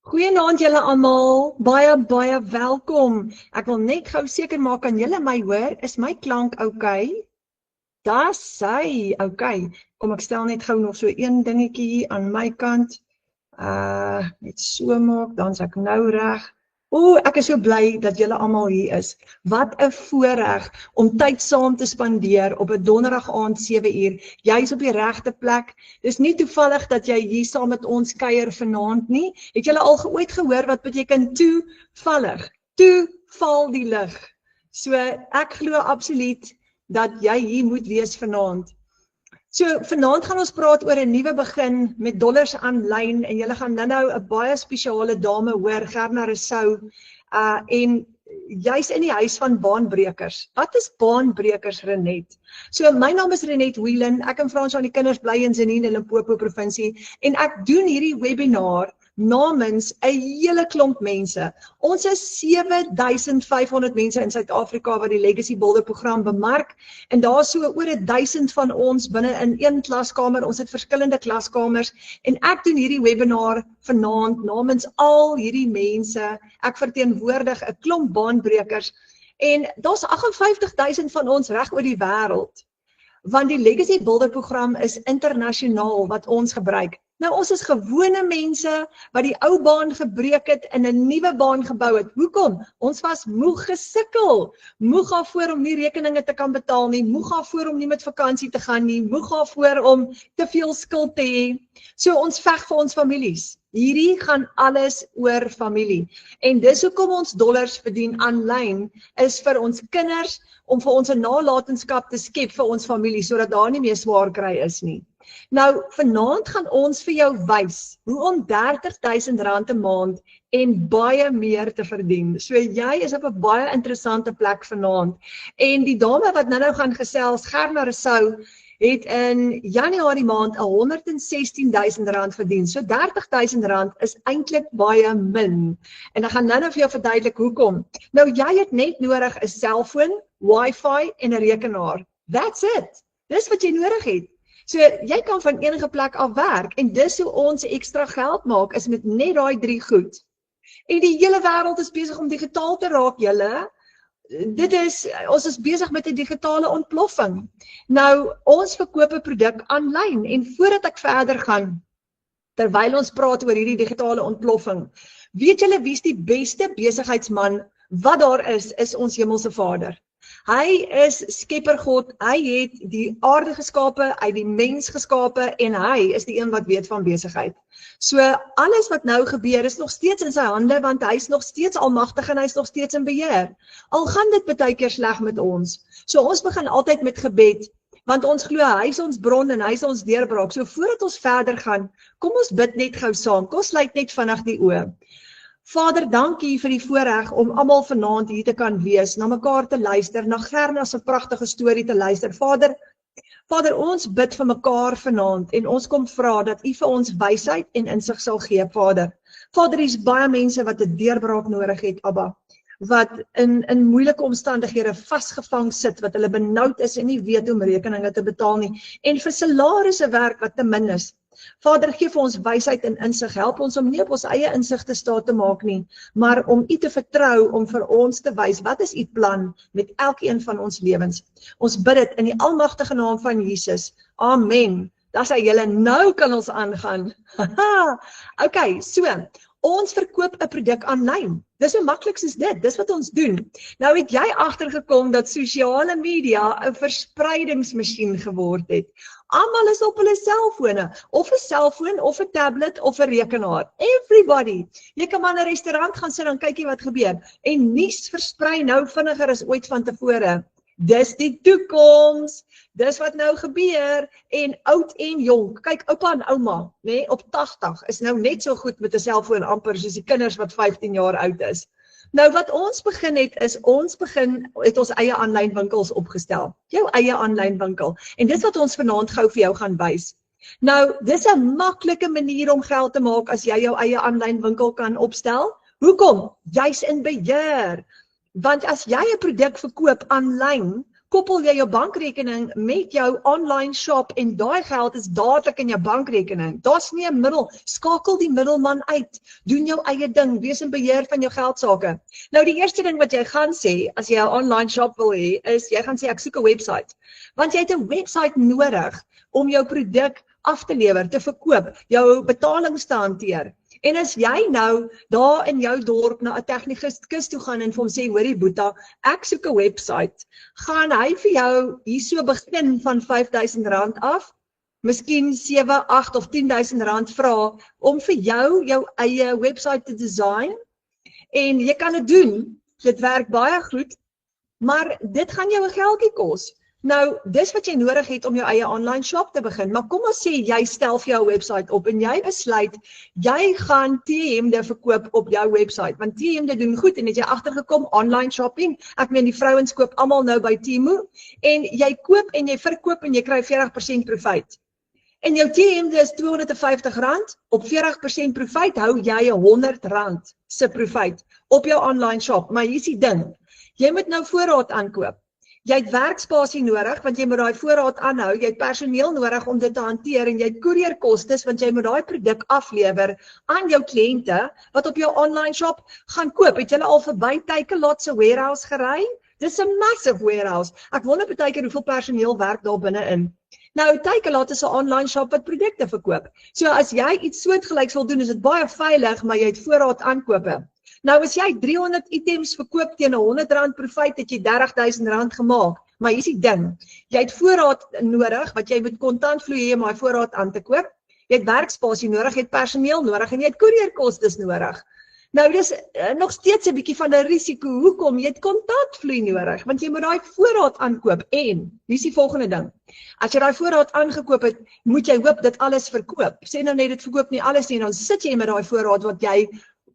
Goeienaand julle almal, baie welkom. Ek wil net gou seker maak kan julle my hoor? Is my klank oukei? Dis sy, oukei. Kom ek stel net gou nog so een dingetjie hier aan my kant. Net so maak, dan's ek nou reg. Ek is so bly dat julle almal hier is. Wat 'n voorreg om tyd saam te spandeer op 'n donderdag aand 7uur. Jy's op die regte plek. Dis nie toevallig dat jy hier saam met ons kuier vanaand nie. Het julle al ooit gehoor wat beteken toevallig? Toe val die lig. So ek glo absoluut dat jy hier moet wees vanaand. So vanaand gaan ons praat oor 'n nuwe begin met dollars aanlyn en julle gaan nou 'n baie spesiale dame hoor, Gerna Rousseau, en jy's in die huis van baanbrekers. Wat is baanbrekers, Renet? So my naam is Renet Whelan, ek en Frans aan die kinders bly in Zenine in Limpopo provinsie en ek doen hierdie webinar namens 'n hele klomp mense. Ons is 7500 mense in Suid-Afrika wat die Legacy Builder program bemark en daar is so oor 1000 van ons binne in een klaskamer. Ons het verskillende klaskamers en ek doen hierdie webinar vanaand namens al hierdie mense. Ek verteenwoordig 'n klomp baanbrekers en daar's 58000 van ons reg oor die wêreld. Want die Legacy Builder program is internasionaal wat ons gebruik. Nou ons is gewone mense wat die ou baan gebreek het en 'n nuwe baan gebou het. Hoekom? Ons was moeg gesukkel. Moeg daarvoor om nie rekeninge te kan betaal nie, moeg daarvoor om nie met vakansie te gaan nie, moeg daarvoor om te veel skuld te hê. So ons veg vir ons families. Hierdie gaan alles oor familie. En dis hoekom ons dollars verdien aanlyn is vir ons kinders om vir ons 'n nalatenskap te skep vir ons familie sodat daar nie meer swaar kry is nie. Nou, vanaand gaan ons vir jou wys hoe om R30,000 'n maand en baie meer te verdien. So jy is op 'n baie interessante plek vanaand. En die dame wat nou gaan gesels, Gerna Rousseau, het in Januarie maand R116,000 verdien. So R30,000 is eintlik baie min. En ek gaan nou vir jou verduidelik hoekom. Nou jy het net nodig 'n selfoon, wifi en 'n rekenaar. That's it. Dis wat jy nodig het. So jy kan van enige plek af werk en dis hoe ons ekstra geld maak is met net daai 3 goed. En die hele wêreld is besig om digitaal te raak, julle. Ons is besig met 'n digitale ontploffing. Nou, ons verkoop 'n produk aanlyn en voordat ek verder gaan, terwyl ons praat oor hierdie digitale ontploffing, weet julle wie's die beste besigheidsman wat daar is ons Hemelse Vader. Hy is skepper God, hy het die aarde geskape, hy het die mens geskape en hy is die een wat weet van besigheid. So alles wat nou gebeur is nog steeds in sy hande want hy is nog steeds almagtig en hy is nog steeds in beheer. Al gaan dit baie keer sleg met ons. So ons begin altyd met gebed want ons glo hy is ons bron en hy is ons deurbraak. So voordat ons verder gaan, kom ons bid net gou saam. Kom ons sluit net vinnig die oë. Vader, dankie vir die voorreg om almal vanaand hier te kan wees, na mekaar te luister, na Gerna se pragtige storie te luister. Vader, ons bid vir mekaar vanaand en ons kom vra dat U vir ons wysheid en insig sal gee, Vader. Vader, hier's baie mense wat 'n deurbraak nodig het, Abba, wat in moeilike omstandighede vasgevang sit, wat hulle benoud is en nie weet hoe om rekeninge te betaal nie, en vir salarisse werk wat te min is. Vader, gee vir ons wysheid en insig, help ons om nie op ons eie insig te staat te maak nie, maar om U te vertrou om vir ons te wys, wat is U plan met elkeen van ons lewens. Ons bid dit in die almagtige naam van Jesus. Amen. Dis hy julle, nou kan ons aangaan. Okay, so, ons verkoop 'n produk aanlyn. Dis so maklik soos dit, dis wat ons doen. Nou het jy agtergekom dat sosiale media 'n verspreidingsmasjien geword het. Almal is op hulle selfone, of 'n selfoon, of 'n tablet, of 'n rekenaar. Everybody. Jy kan maar in 'n restaurant gaan sit en kyk jy wat gebeur. En nuus versprei nou vinniger as ooit van tevore. Dis die toekoms. Dis wat nou gebeur. En oud en jonk. Kyk, oupa en ouma, op 80 is nou net so goed met 'n selfoon amper soos die kinders wat 15 jaar oud is. Nou wat ons begin het ons eie aanlyn winkels opgestel. Jou eie aanlyn winkel. En dis wat ons vanaand gou vir jou gaan wys. Nou, dis 'n maklike manier om geld te maak as jy jou eie aanlyn winkel kan opstel. Hoekom? Jy's in beheer. Want as jy 'n produk verkoop aanlyn, koppel jy jou bankrekening met jou online shop en daai geld is dadelik in jou bankrekening. Daar's nie 'n middel, skakel die middelman uit, doen jou eie ding, wees in beheer van jou geldsake. Nou die eerste ding wat jy gaan sê, as jy 'n online shop wil hê, is jy gaan sê ek soek 'n website. Want jy het 'n website nodig om jou produk af te lewer, te verkoop, jou betalings te hanteer. En as jy nou daar in jou dorp na 'n tegnikus toe gaan en vir hom sê, hoorie Boeta, ek soek 'n website, gaan hy vir jou hierso begin van R5.000 af, miskien 7, 8 of R10.000 vra om vir jou eie website te design. En jy kan dit doen, dit werk baie goed, maar dit gaan jou 'n geldjie kos. Nou, dis wat jy nodig het om jou eie online shop te begin, maar kom ons sê, jy stel vir jou website op en jy besluit, jy gaan T-hemde verkoop op jou website, want T-hemde doen goed en het jy agtergekom, online shopping, ek meen die vrouens koop almal nou by Temu, en jy koop en jy verkoop en jy kry 40% profijt. En jou T-hemde is R250, op 40% profijt hou jy R100 se profijt op jou online shop, maar hier is die ding, jy moet nou voorraad aankoop. Jy het werkspasie nodig, want jy moet daai voorraad aanhou, jy het personeel nodig om dit te hanteer en jy het koerierkostes, want jy moet daai produk aflewer aan jou kliënte wat op jou online shop gaan koop. Het julle al verby Takealot se warehouse gery? Dis 'n massive warehouse. Ek wonder baie keer hoeveel personeel werk daar binne-in. Nou, Takealot is 'n online shop wat produkte verkoop. So as jy iets soortgelyks wil doen, is dit baie veilig, maar jy het voorraad aankope. Nou as jy 300 items verkoop teen R100 profijt, het jy R30.000 gemaak. Maar hier is die ding, jy het voorraad nodig, wat jy met kontantvloei hê om daai voorraad aan te koop. Jy het werkspasie nodig, jy het personeel nodig en jy het koerierkostes nodig. Nou dis nog steeds 'n bietjie van 'n risiko. Hoekom? Jy het kontantvloei nodig, want jy moet daai voorraad aankoop. En, hier is die volgende ding. As jy daai voorraad aangekoop het, moet jy hoop dat alles verkoop. Sê nou net dit verkoop nie alles nie, dan sit jy met daai voorraad wat jy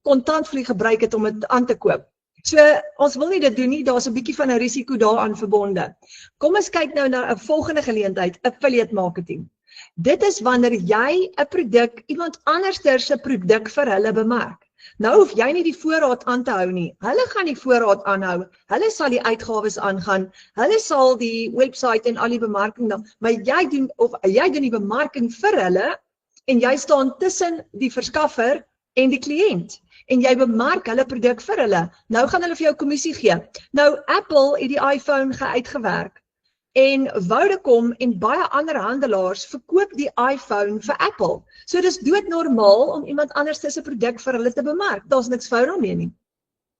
kontantvloei gebruik het om dit aan te koop. So, ons wil nie dit doen nie, daar's 'n bietjie van 'n risiko daaraan verbonde. Kom ons kyk nou na 'n volgende geleentheid, affiliate marketing. Dit is wanneer jy 'n produk, iemand anderster se produk vir hulle bemark. Nou hoef jy nie die voorraad aan te hou nie. Hulle gaan die voorraad aanhou, hulle sal die uitgawes aangaan, hulle sal die website en al die bemarking dan, maar jy doen die bemarking vir hulle en jy staan tussen die verskaffer en die kliënt. En jy bemark hulle produk vir hulle. Nou gaan hulle vir jou kommissie gee. Nou Apple het die iPhone uitgewerk en Vodacom en baie ander handelaars verkoop die iPhone vir Apple. So dis doodnormaal om iemand anders se produk vir hulle te bemark. Daar's niks fout daarmee nie.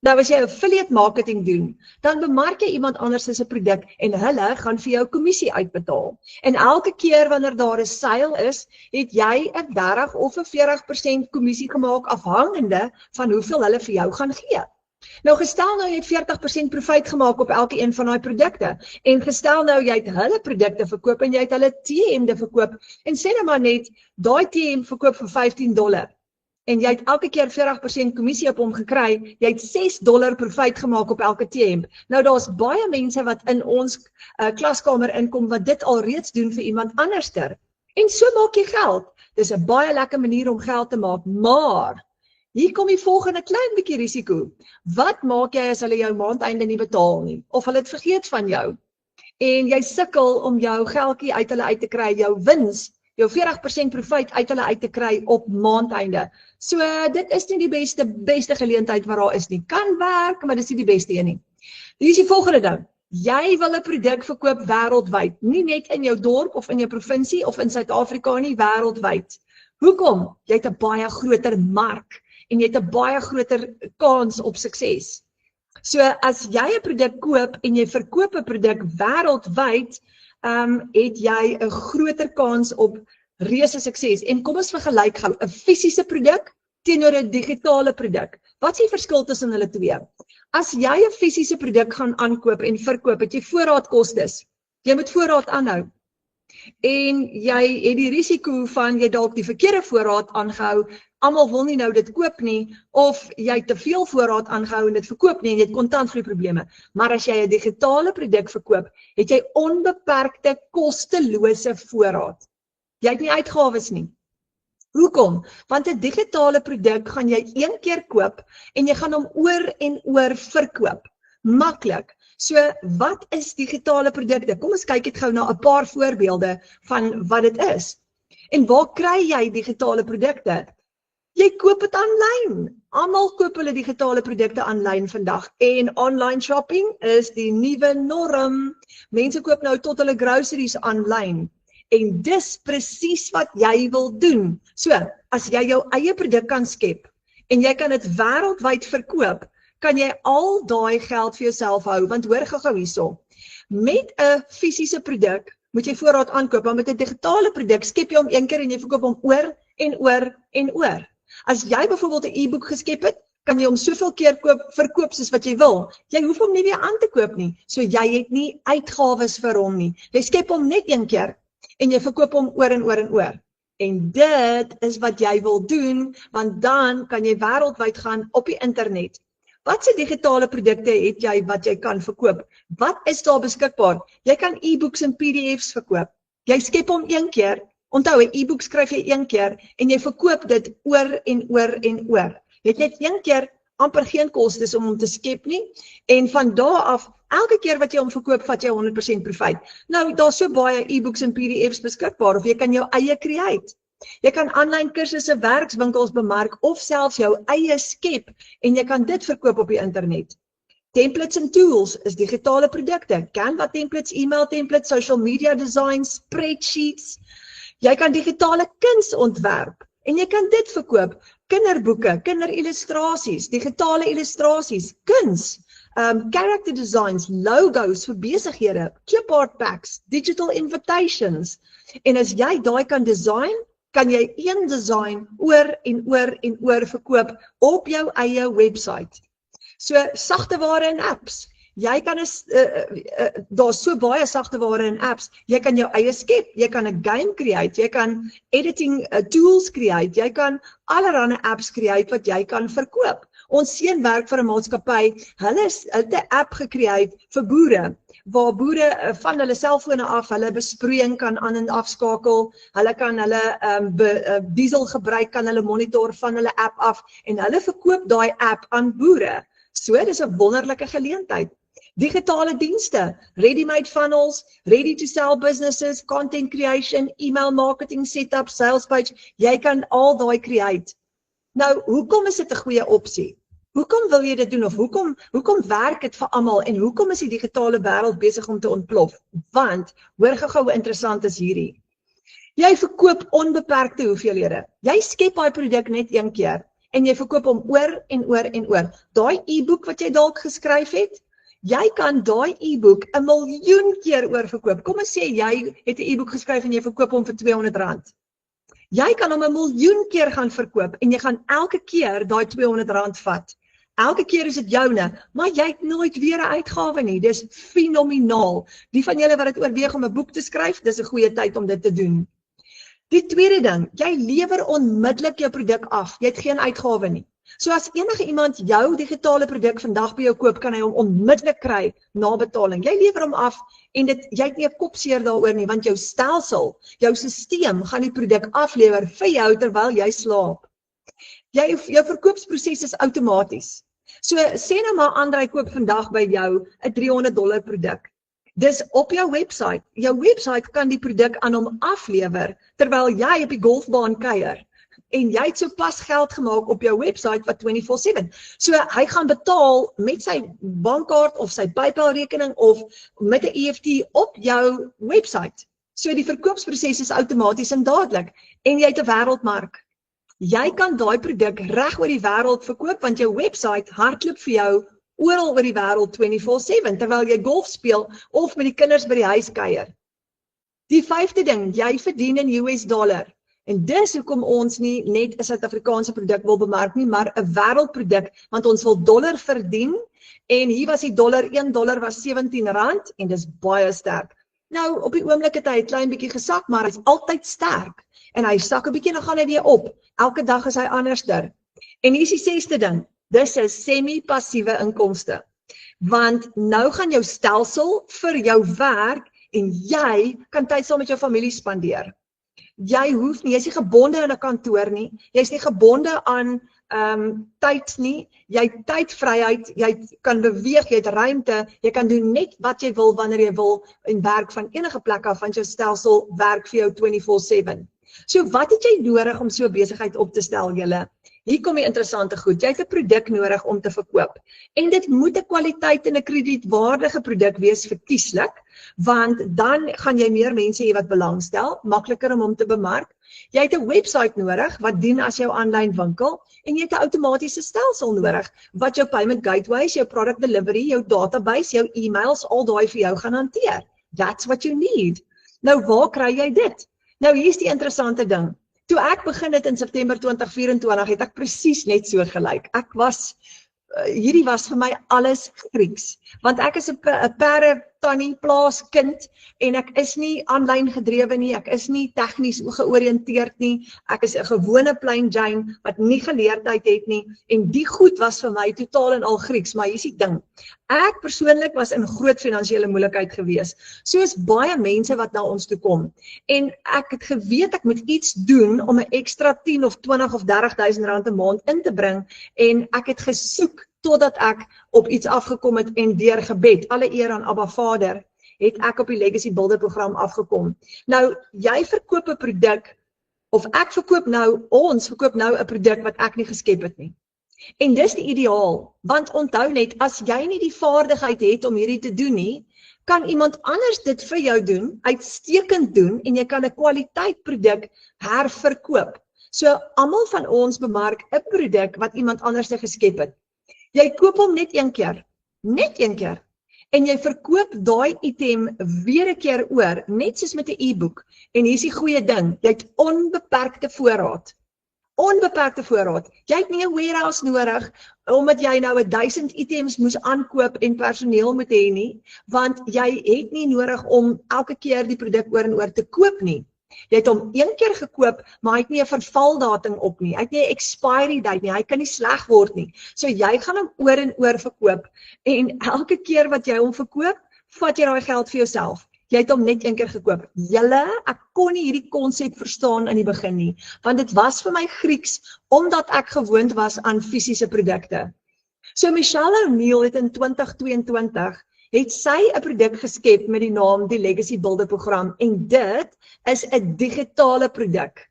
Nou as jy affiliate marketing doen, dan bemark jy iemand anders se produk en hulle gaan vir jou kommissie uitbetaal. En elke keer wanneer daar 'n sale is, het jy 'n 30 of 'n 40% kommissie gemaak afhangende van hoeveel hulle vir jou gaan gee. Nou gestel nou jy het 40% profijt gemaak op elke een van daai produkte en gestel nou jy het hulle produkte verkoop en jy het hulle T-hemde verkoop en sê nou maar net daai T-hem verkoop vir $15 en jy het elke keer 40% kommissie op hom gekry, jy het $6 profijt gemaak op elke T-hem. Nou daar's baie mense wat in ons klaskamer inkom wat dit al reeds doen vir iemand anderster. En so maak jy geld. Dis 'n baie lekker manier om geld te maak, maar hier kom die volgende klein bietjie risiko. Wat maak jy as hulle jou maandeinde nie betaal nie? Of hulle het vergeet van jou? En jy sukkel om jou geldjie uit hulle uit te kry, jou wins, jou 40% profijt uit hulle uit te kry op maandeinde. So dit is nie die beste geleentheid wat daar is nie. Kan werk, maar dis nie die beste een nie. Hier is die volgende ding. Jy wil 'n produk verkoop wêreldwyd, nie net in jou dorp of in jou provinsie of in Suid-Afrika nie, wêreldwyd. Hoekom? Jy het 'n baie groter mark en jy het 'n baie groter kans op sukses. So as jy 'n produk koop en jy verkoop 'n produk wêreldwyd, het jy 'n groter kans op reuse sukses. En kom ons vergelyk gou 'n fisiese produk teenoor 'n digitale produk. Wat is die verskil tussen hulle twee? As jy 'n fisiese produk gaan aankoop en verkoop, het jy voorraadkostes. Jy moet voorraad aanhou. En jy het die risiko van jy dalk die verkeerde voorraad aangehou, almal wil nie nou dit koop nie, of jy te veel voorraad aangehou en dit verkoop nie en jy het kontantvloeiprobleme. Maar as jy 'n digitale produk verkoop, het jy onbeperkte kostelose voorraad. Jy het nie uitgawes nie. Hoekom? Want 'n digitale produk gaan jy een keer koop en jy gaan hom oor en oor verkoop. Maklik. So, wat is digitale produkte? Kom ons kyk net gou na 'n paar voorbeelde van wat dit is. En waar kry jy digitale produkte? Jy koop dit aanlyn. Almal koop hulle digitale produkte aanlyn vandag en online shopping is die nuwe norm. Mense koop nou tot hulle groceries aanlyn en dis presies wat jy wil doen. So, as jy jou eie produk kan skep en jy kan dit wêreldwyd verkoop, kan jy al daai geld vir jouself hou, want hoor gou hierso. Met 'n fisiese produk moet jy voorraad aankoop, maar met 'n digitale produk skep jy hom een keer en jy verkoop hom oor en oor en oor. As jy byvoorbeeld 'n e-boek geskep het, kan jy hom soveel keer verkoop soos wat jy wil. Jy hoef hom nie weer aan te koop nie, so jy het nie uitgawes vir hom nie. Jy skep hom net een keer en jy verkoop hom oor en oor en oor. En dit is wat jy wil doen, want dan kan jy wêreldwyd gaan op die internet. Watse digitale produkte het jy wat jy kan verkoop? Wat is daar beskikbaar? Jy kan e-books en PDF's verkoop. Jy skep hom een keer. Onthou, 'n e-book skryf jy een keer en jy verkoop dit oor en oor en oor. Jy het net een keer amper geen kostes om hom te skep nie en van daar af, elke keer wat jy hom verkoop, vat jy 100% profijt. Nou, daar's so baie e-books en PDF's beskikbaar of jy kan jou eie create. Jy kan aanlyn kursusse, werkswinkels bemark of selfs jou eie skep en jy kan dit verkoop op die internet. Templates en tools is digitale produkte. Canva templates, email templates, social media designs, spreadsheets. Jy kan digitale kuns ontwerp en jy kan dit verkoop. Kinderboeke, kinderillustrasies, digitale illustrasies, kuns, character designs, logos vir besighede, clipart packs, digital invitations. En as jy daai kan design, kan jy een design oor en oor en oor verkoop op jou eie website. So, sagteware en apps. Jy kan daar's so baie sagteware en apps. Jy kan jou eie skep, jy kan 'n game create, jy kan editing tools create, jy kan allerlei apps create wat jy kan verkoop. Ons seun werk vir 'n maatskappy, hulle het 'n app gecreate vir boere, waar boere van hulle selfone af, hulle besproeiing kan aan en afskakel, hulle kan hulle diesel gebruik, kan hulle monitor van hulle app af, en hulle verkoop daai app aan boere. So, dis 'n wonderlike geleentheid. Digitale dienste, ready-made funnels, ready-to-sell businesses, content creation, email marketing setup, sales page, jy kan al daai create. Nou, hoekom is dit 'n goeie opsie? Hoekom wil jy dit doen of hoekom werk dit vir almal en hoekom is die digitale wêreld besig om te ontplof? Want, hoor gou hoe interessant is hierdie. Jy verkoop onbeperkte hoeveelhede. Jy skep daai produk net een keer en jy verkoop hom oor en oor en oor. Daai e-boek wat jy dalk geskryf het, jy kan daai e-boek 1 miljoen keer oorverkoop. Kom ons sê jy het 'n e-boek geskryf en jy verkoop hom vir R200. Jy kan hom 1 miljoen keer gaan verkoop en jy gaan elke keer daai R200 vat. Elke keer is dit joune, maar jy het nooit weer 'n uitgawe nie. Dis fenomenaal. Die van julle wat dit oorweeg om 'n boek te skryf, dis 'n goeie tyd om dit te doen. Die tweede ding, jy lewer onmiddellik jou produk af. Jy het geen uitgawe nie. So as enige iemand jou digitale produk vandag by jou koop, kan hy hom onmiddellik kry na betaling. Jy lewer hom af en jy het nie 'n kopseer daaroor nie, want jou stelsel, jou stelsel gaan die produk aflewer vir jou terwyl jy slaap. Jou verkoopsproses is outomaties. So sê nou maar Andrei koop vandag by jou 'n $300 produk. Dis op jou website. Jou website kan die produk aan hom aflewer terwyl jy op die golfbaan kuier. En jy het so pas geld gemaak op jou website wat 24/7. So hy gaan betaal met sy bankkaart of sy PayPal rekening of met 'n EFT op jou website. So die verkoopsproses is outomaties en dadelik en jy het 'n wêreldmark. Jy kan daai produk reg oor die wêreld verkoop want jou website hardloop vir jou oral oor die wêreld 24/7 terwyl jy golf speel of met die kinders by die huis kuier. Die 5de ding, jy verdien in US$. En dis hoekom ons nie net 'n Suid-Afrikaanse produk wil bemark nie, maar 'n wêreldproduk, want ons wil dollar verdien en hier was die dollar, $1 was R17 en dis baie sterk. Nou, op die oomblik het hy 'n klein bietjie gesak, maar hy's altyd sterk. En hy sak 'n bietjie en dan gaan hy weer op. Elke dag is hy anderster. En hier is die 6de ding. Dis 'n semi-passiewe inkomste. Want nou gaan jou stelsel vir jou werk en jy kan tyd saam met jou familie spandeer. Jy hoef nie, jy's nie gebonde in 'n kantoor nie. Jy's nie gebonde aan tyd nie, jy het tydvryheid, jy kan beweeg, jy het ruimte, jy kan doen net wat jy wil wanneer jy wil en werk van enige plek af, want jou stelsel werk vir jou 24/7. So wat het jy nodig om so 'n besigheid op te stel, julle? Hier kom die interessante goed. Jy het 'n produk nodig om te verkoop. En dit moet 'n kwaliteit en 'n kredietwaardige produk wees verkieslik, want dan gaan jy meer mense hê wat belangstel, makliker om hom te bemark. Jy het 'n website nodig wat dien as jou aanlyn winkel en jy het 'n outomatiese stelsel nodig wat jou payment gateways, jou product delivery, jou database, jou e-mails, al daai vir jou gaan hanteer. That's what you need. Nou waar kry jy dit? Nou hier's die interessante ding. Toe ek begin het in September 2024 het ek presies net so gelyk. Hierdie was vir my alles Grieks, want ek is 'n perde tannie plaaskind en ek is nie aanlyn gedrewe nie, ek is nie tegnies georiënteerd nie, ek is 'n gewone plain Jane wat nie geleerdheid het nie en die goed was vir my totaal en al Grieks, maar hier's die ding. Ek persoonlik was in groot finansiële moeilikheid gewees, soos baie mense wat na ons toe kom. En ek het geweet ek moet iets doen om 'n ekstra 10 of 20 of 30.000 rand 'n maand in te bring en ek het gesoek totdat ek op iets afgekom het en deur gebed, alle eer aan Abba Vader, het ek op die Legacy Builder program afgekom. Nou, jy verkoop 'n produk, of ons verkoop nou 'n produk wat ek nie geskep het nie. En dis die ideaal, want onthou net, as jy nie die vaardigheid het om hierdie te doen nie, kan iemand anders dit vir jou doen, uitstekend doen, en jy kan 'n kwaliteit produk herverkoop. So, almal van ons bemark 'n produk wat iemand anders geskep het. Jy koop hom net een keer, en jy verkoop daai item weer 'n keer oor, net soos met 'n e-boek. En hier's die goeie ding, jy het onbeperkte voorraad. Onbeperkte voorraad. Jy het nie 'n warehouse nodig, omdat jy nou 1000 items moes aankoop en personeel moet hê nie, want jy het nie nodig om elke keer die produk oor en oor te koop nie. Jy het hom een keer gekoop, maar hy het nie 'n vervaldatum op nie. Hy het nie 'n expiry date nie. Hy kan nie sleg word nie. So jy gaan hom oor en oor verkoop en elke keer wat jy hom verkoop, vat jy daai geld vir jouself. Jy het hom net een keer gekoop. Ek kon nie hierdie konsep verstaan in die begin nie, want dit was vir my Grieks omdat ek gewoond was aan fisiese produkte. So Michelle O'Neil het in 2022 het sy 'n produk geskep met die naam die Legacy Builder program en dit is 'n digitale produk.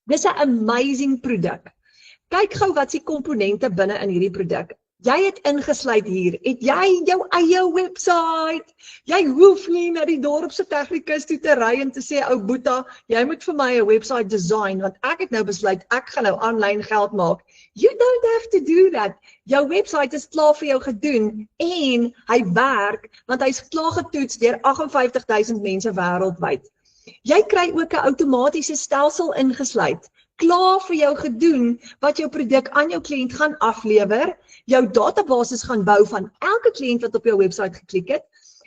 Dis 'n amazing produk. Kyk gou wat se komponente binne in hierdie produk. Jy het ingesluit hier, het jy jou eie website. Jy hoef nie na die dorp se tegnikus toe te ry en te sê, ou Boeta, jy moet vir my 'n website design, want ek het nou besluit, ek gaan nou aanlyn geld maak. You don't have to do that. Jou website is klaar vir jou gedoen en hy werk, want hy's klaar getoets deur 58.000 mense wêreldwyd. Jy kry ook 'n outomatiese stelsel ingesluit, klaar vir jou gedoen, wat jou produk aan jou kliënt gaan aflewer, jou databasis gaan bou van elke kliënt wat op jou website geklik het,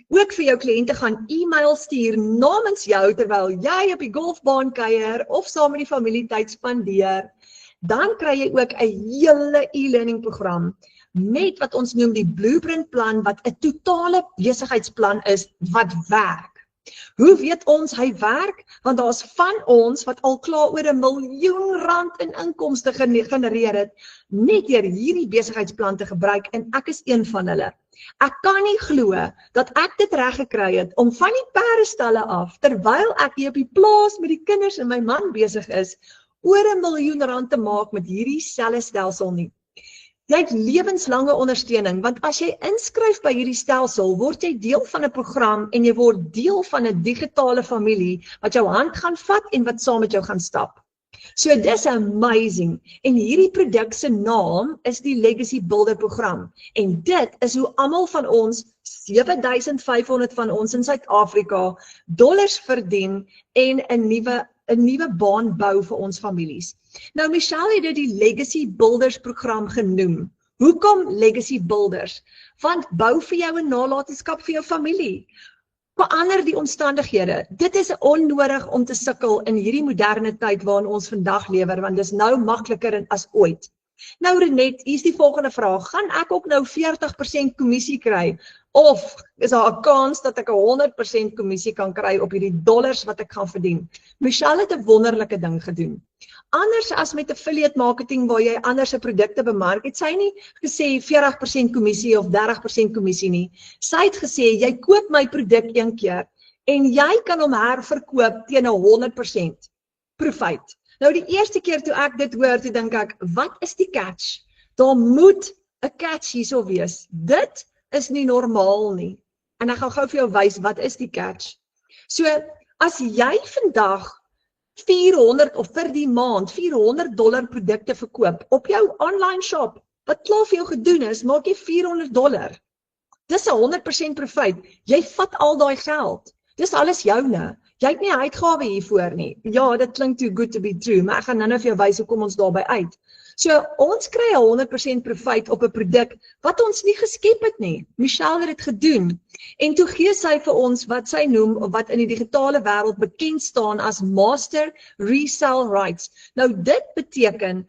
ook vir jou kliënte gaan e-mail stuur namens jou terwyl jy op die golfbaan kuier of saam met die familie tyd spandeer. Dan kry jy ook 'n hele e-learning program met wat ons noem die blueprint plan, wat 'n totale besigheidsplan is wat werk. Hoe weet ons hy werk? Want daar's van ons wat al klaar oor 1 miljoen rand in inkomste genereer het, net deur hierdie besigheidsplan te gebruik en ek is een van hulle. Ek kan nie glo dat ek dit reg gekry het om van die perdestalle af, terwyl ek hier op die plaas met die kinders en my man besig is, oor 1 miljoen rand te maak met hierdie selfe stelsel nie. Jy het lewenslange ondersteuning, want as jy inskryf by hierdie stelsel, word jy deel van 'n program en jy word deel van 'n digitale familie wat jou hand gaan vat en wat saam met jou gaan stap. So dis amazing. En hierdie produk se naam is die Legacy Builder program. En dit is hoe almal van ons, 7500 van ons in Suid-Afrika, dollars verdien en 'n nuwe baan bou vir ons families. Nou Michelle het dit die Legacy Builders program genoem. Hoekom Legacy Builders? Want bou vir jou 'n nalatenskap vir jou familie. Verander die omstandighede. Dit is onnodig om te sukkel in hierdie moderne tyd waarin ons vandag lewer, want dis nou makliker as ooit. Nou Renet, hier is die volgende vraag. Gaan ek ook nou 40% kommissie kry Of is daar 'n kans dat ek 'n 100% kommissie kan kry op hierdie dollars wat ek gaan verdien? Michelle het 'n wonderlike ding gedoen. Anders as met affiliate marketing waar jy ander se produkte bemark, het sy nie gesê 40% kommissie of 30% kommissie nie. Sy het gesê jy koop my produk een keer en jy kan hom herverkoop teen 'n 100% profit. Nou die eerste keer toe ek dit hoor, toe dink ek, wat is die catch? Daar moet 'n catch hierso wees. Dit is nie normaal nie. En ek gaan gou vir jou wys wat is die catch. So as jy vandag 400 of vir die maand $400 produkte verkoop op jou online shop, wat klaar vir jou gedoen is, maak jy $400. Dis 'n 100% profit. Jy vat al daai geld. Dis alles joune. Jy het nie uitgawe hiervoor nie. Ja, dit klink too good to be true, maar ek gaan nou vir jou wys hoe kom ons daarby uit. So, ons kry 'n 100% profit op 'n produk wat ons nie geskep het nie. Michelle het dit gedoen. En toe gee sy vir ons wat sy noem, of wat in die digitale wêreld bekend staan as Master Resell Rights. Nou dit beteken,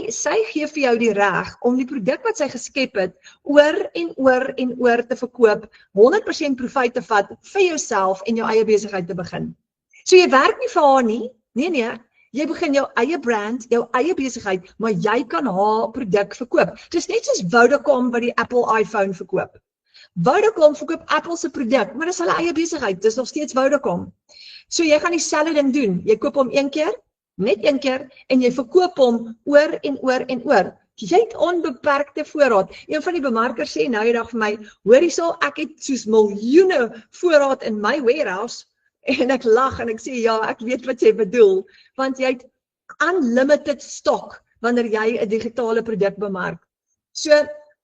sy gee vir jou die reg om die produk wat sy geskep het, oor en oor en oor te verkoop, 100% profit te vat vir jouself en jou eie besigheid te begin. So jy werk nie vir haar nie, nee, jy begin jou eie brand, jou eie besigheid, maar jy kan haar produk verkoop. Dis net soos Vodacom wat die Apple iPhone verkoop. Vodacom verkoop Apple se produk, maar dis hulle eie besigheid, dis nog steeds Vodacom. So jy gaan dieselfde ding doen. Jy koop hom een keer, net een keer, en jy verkoop hom oor en oor en oor. Jy het onbeperkte voorraad. Een van die bemarkers sê nou die dag vir my, hoor hierso, ek het soos miljoene voorraad in my warehouse. En ek lag en ek sê, ja, ek weet wat jy bedoel, want jy het unlimited stock wanneer jy 'n digitale produk bemark. So,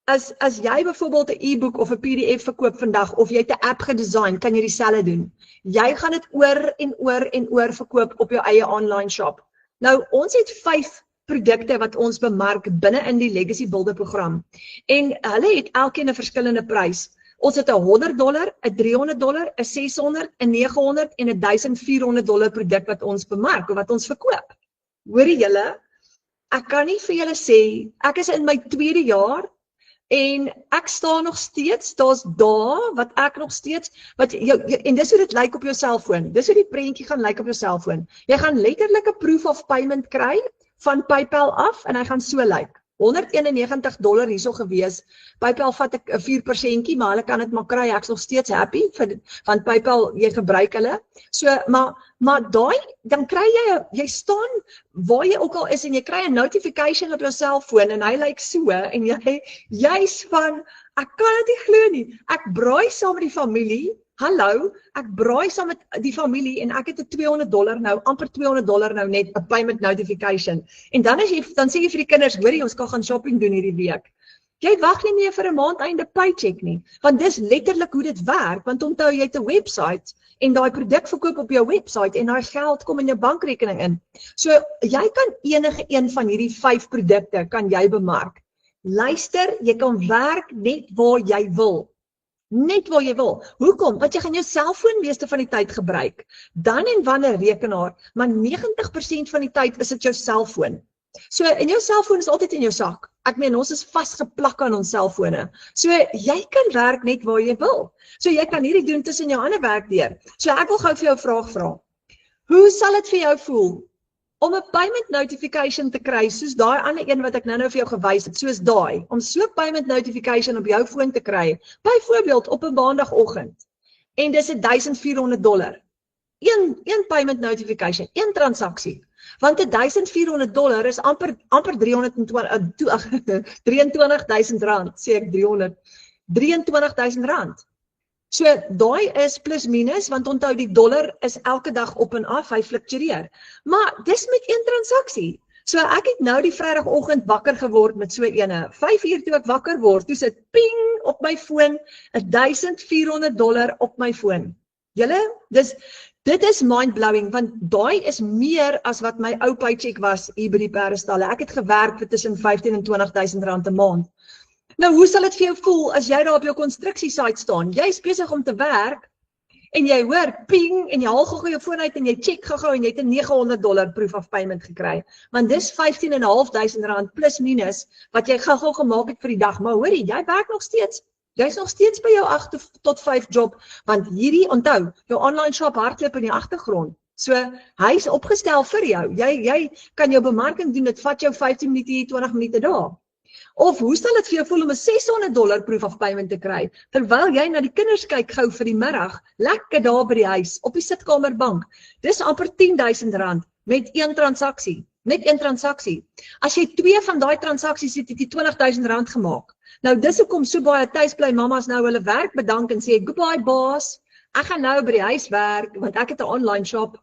as jy byvoorbeeld 'n e-book of 'n PDF verkoop vandag, of jy het 'n app gedesign, kan jy dieselfde doen. Jy gaan dit oor en oor en oor verkoop op jou eie online shop. Nou, ons het 5 produkte wat ons bemark binne in die Legacy Builder program. En hulle het elkeen 'n verskillende prys. Ons het 'n $100, 'n $300, 'n $600, 'n $900 en 'n $1,400 produk wat ons bemark of wat ons verkoop. Hoorie julle, ek kan nie vir julle sê, ek is in my 2de jaar en ek staan nog steeds, daar's dae wat ek nog steeds, en dis hoe dit lyk op jou selfoon, dis hoe die prentjie gaan lyk op jou selfoon. Jy gaan letterlik 'n proof of payment kry van PayPal af en hy gaan so lyk. $191 hierso gewees. PayPal vat ek 'n 4%, maar hulle kan dit maar kry. Ek's nog steeds happy want PayPal, jy gebruik hulle. So, maar daai, dan kry jy staan waar jy ook al is en jy kry 'n notification op jou selfoon en hy lyk so en jy's van, ek kan dit nie glo nie. Ek braai saam met die familie. Hallo, ek braai saam met die familie en ek het 'n $200 nou, amper $200 nou net 'n payment notification. En dan sê jy vir die kinders, hoorie, ons kan gaan shopping doen hierdie week. Jy wag nie meer vir 'n maandeinde paycheck nie, want dis letterlik hoe dit werk, want onthou jy het 'n website en daai produk verkoop op jou website en daai geld kom in jou bankrekening in. So jy kan enige een van hierdie 5 produkte kan jy bemark. Luister, jy kan werk net waar jy wil. Net waar jy wil. Hoekom? Want jy gaan jou selfoon meeste van die tyd gebruik. Dan en wanneer rekenaar, maar 90% van die tyd is dit jou selfoon. So, en jou selfoon is altyd in jou sak. Ek meen, ons is vasgeplak aan ons selfone. So, jy kan werk net waar jy wil. So, jy kan hierdie doen tussen jou ander werk deur. So, ek wil gou vir jou 'n vraag vra. Hoe sal dit vir jou voel om 'n payment notification te kry, soos daai ander een wat ek nou vir jou gewys het, soos daai, om so 'n payment notification op jou foon te kry, byvoorbeeld op 'n maandagoggend, en dis $1,400. Een payment notification, een transaksie, want $1,400 is amper 23.000 rand, sê ek 23.000 rand. So, daai is plus minus, want onthou die dollar is elke dag op en af, hy fluktueer. Maar dis met een transaksie. So, ek het nou die Vrydagoggend wakker geword met so ene. 5 uur toe ek wakker word, toe sit ping op my foon, $1,400 op my foon. Julle, dit is mind-blowing, want daai is meer as wat my ou paycheck was hier by die perdestalle. Ek het gewerk vir tussen 15 en 20.000 rand 'n maand. Nou, hoe sal dit vir jou voel as jy daar op jou konstruksiesite staan? Jy is besig om te werk en jy hoor ping en jy haal gou jou foon uit en jy check gou en jy het 'n $900 proof of payment gekry. Want dis 15.500 rand plus minus wat jy gou gemaak het vir die dag. Maar hoorie, jy werk nog steeds. Jy's nog steeds by jou 8 tot 5 job, want hierdie, onthou, jou online shop hardloop in die agtergrond. So, hy's opgestel vir jou. Jy kan jou bemarking doen, dit vat jou 15 minute hier, 20 minute daar. Of hoe sal dit vir jou voel om 'n $600 proof of payment te kry, terwyl jy na die kinders kyk gou vir die middag, lekker daar by die huis, op die sitkamerbank. Dis amper R10,000 met een transaksie. Net een transaksie. As jy 2 van daai transaksies het jy R20,000 gemaak. Nou dis hoekom so baie tuisbly mamas nou hulle werk bedank en sê, goodbye baas, ek gaan nou by die huis werk, want ek het 'n online shop.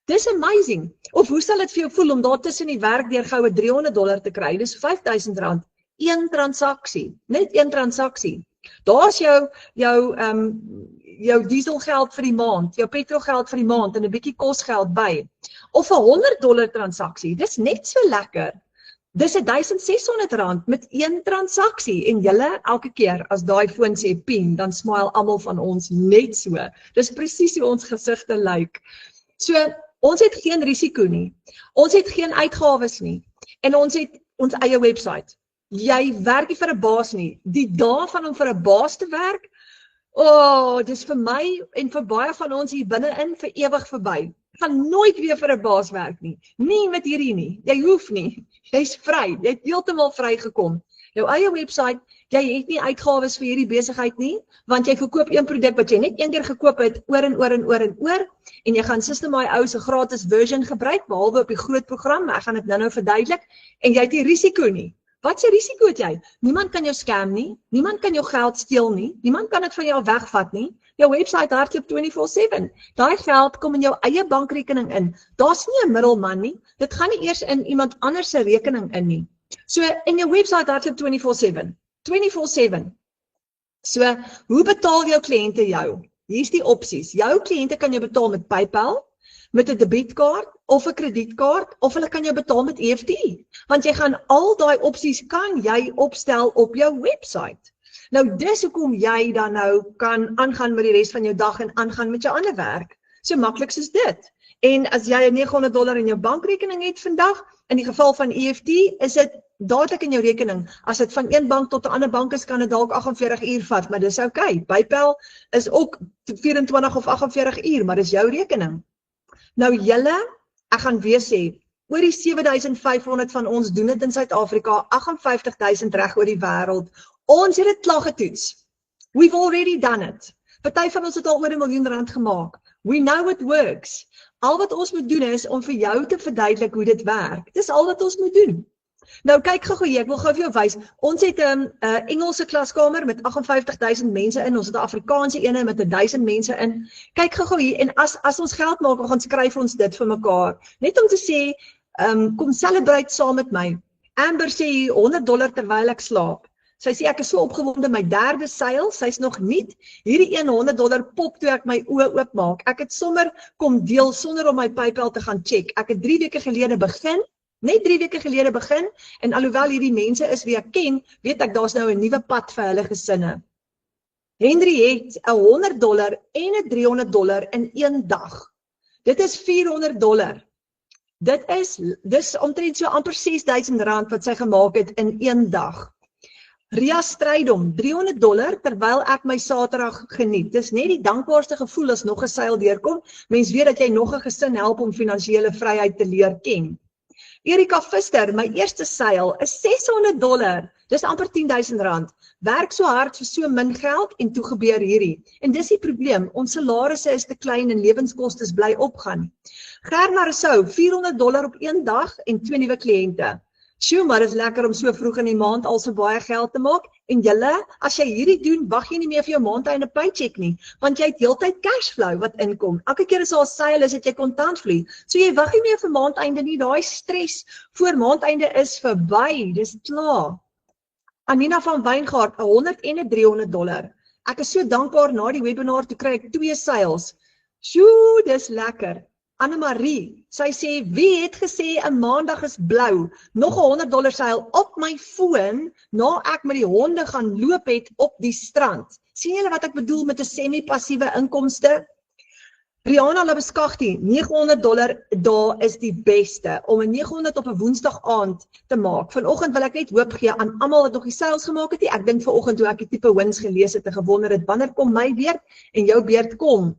Dis amazing. Of hoe sal dit vir jou voel om daar tussen die werk deur goue $300 te kry? Dis R5,000. Een transaksie. Net een transaksie. Daar's jou dieselgeld vir die maand, jou petrolgeld vir die maand en 'n bietjie kosgeld by. Of 'n $100 transaksie. Dis net so lekker. Dis R1,600 met een transaksie. En julle, elke keer as daai foon sê pin, dan smile almal van ons net so. Dis presies hoe ons gesigte lyk. So, ons het geen risiko nie. Ons het geen uitgawes nie. En ons het ons eie website. Jy werk nie vir 'n baas nie. Die dae van om vir 'n baas te werk, dis vir my en vir baie van ons hier binne-in vir ewig verby. Gaan nooit weer vir 'n baas werk nie. Nie met hierdie nie. Jy hoef nie. Jy's vry. Jy het heeltemal vrygekom. Jou eie website, jy het nie uitgawes vir hierdie besigheid nie, want jy verkoop een produk wat jy net een keer gekoop het, oor en oor en oor en oor, en jy gaan System IO se gratis version gebruik, behalwe op die groot program, ek gaan dit nou verduidelik, en jy het nie risiko nie. Wat se risiko het jy? Niemand kan jou scam nie, niemand kan jou geld steel nie, niemand kan dit van jou wegvat nie, jou website hardloop 24/7, daai geld kom in jou eie bankrekening in, daar's nie 'n middelman nie, dit gaan nie eers in iemand anders se rekening in nie. So, en jou website hardloop 24/7, 24/7. So, hoe betaal jou kliënte jou? Hier's die opsies. Jou kliënte kan jou betaal met PayPal, met 'n debietkaart of 'n kredietkaart, of hulle kan jou betaal met EFT. Want jy gaan al daai opsies kan jy opstel op jou website. Nou dis hoekom jy dan nou kan aangaan met die res van jou dag en aangaan met jou ander werk. So maklik soos dit. En as jy $900 in jou bankrekening het vandag, in die geval van EFT, is dit dadelik in jou rekening. As dit van een bank tot 'n ander bank is, kan dit dalk 48 uur vat, maar dis okay. PayPal is ook 24 of 48 uur, maar dis jou rekening. Nou julle, ek gaan weer sê, oor die 7,500 van ons doen dit in Suid-Afrika, 58,000 reg oor die wêreld. Ons het dit klaar getoets. We've already done it. Party van ons het al oor R1 miljoen gemaak. We know it works. Al wat ons moet doen is om vir jou te verduidelik hoe dit werk. Dis al wat ons moet doen. Nou kyk gou, ek wil gou vir jou wys. Ons het 'n Engelse klaskamer met 58,000 mense in. Ons het 'n Afrikaanse ene met 1,000 mense in. Kyk gou hier en as ons geld maak, dan gaan skryf ons dit vir mekaar. Net om te sê, kom celebrate saam met my. Amber sê $100 terwyl ek slaap. Sy sê ek is so opgewonde, my derde seil, sy's nog nie. Hierdie $100 pop toe ek my oë oopmaak. Ek het sommer kom deel sonder om my PayPal te gaan check. Ek het 3 weke gelede begin. Net 3 weke gelede begin, en alhoewel hierdie mense is wie ek ken, weet ek daar's nou 'n nuwe pad vir hulle gesinne. Henry het $100 en $300 in een dag. Dit is $400. Dis omtrent so amper R6,000 wat sy gemaak het in een dag. Ria Strydom, $300 terwyl ek my Saterdag geniet. Dis net die dankbaarste gevoel as nog 'n seil deurkom. Mens weet dat jy nog 'n gesin help om finansiële vryheid te leer ken. Erika Vister, my eerste seil is $600. Dis amper R10,000. Werk so hard vir so min geld en toe gebeur hierdie. En dis die probleem, ons salarisse is te klein en lewenskostes bly opgaan. Germa Rousseau, $400 op een dag en 2 nuwe kliënte. Sjoe, maar is lekker om so vroeg in die maand al so baie geld te maak. En julle, as jy hierdie doen, wag jy nie meer vir jou maandeinde paycheck nie, want jy het heeltyd cashflow wat inkom. Elke keer as daar 'n seil is, het jy kontantvloei. So jy wag nie meer vir maandeinde nie, daai stres voor maandeinde is verby, dis klaar. Anina van Wyngaard, $100 en $300. Ek is so dankbaar na die webinar, toe kry ek 2 seils. Sjoe, dis lekker. Annemarie, sy sê, wie het gesê 'n maandag is blou? Nog 'n $100 seil op my foon, na ek met die honde gaan loop het op die strand. Sien julle wat ek bedoel met 'n semi-passiewe inkomste? Rihanna Labeskagti, $900 daar is die beste, om 'n 900 op 'n Woensdag aand te maak. Vanoggend wil ek net hoop gee aan almal wat nog die sales gemaak het. Ek dink vanoggend toe ek die tipe wins gelees het en gewonder het, wanneer kom my beurt en jou beurt kom.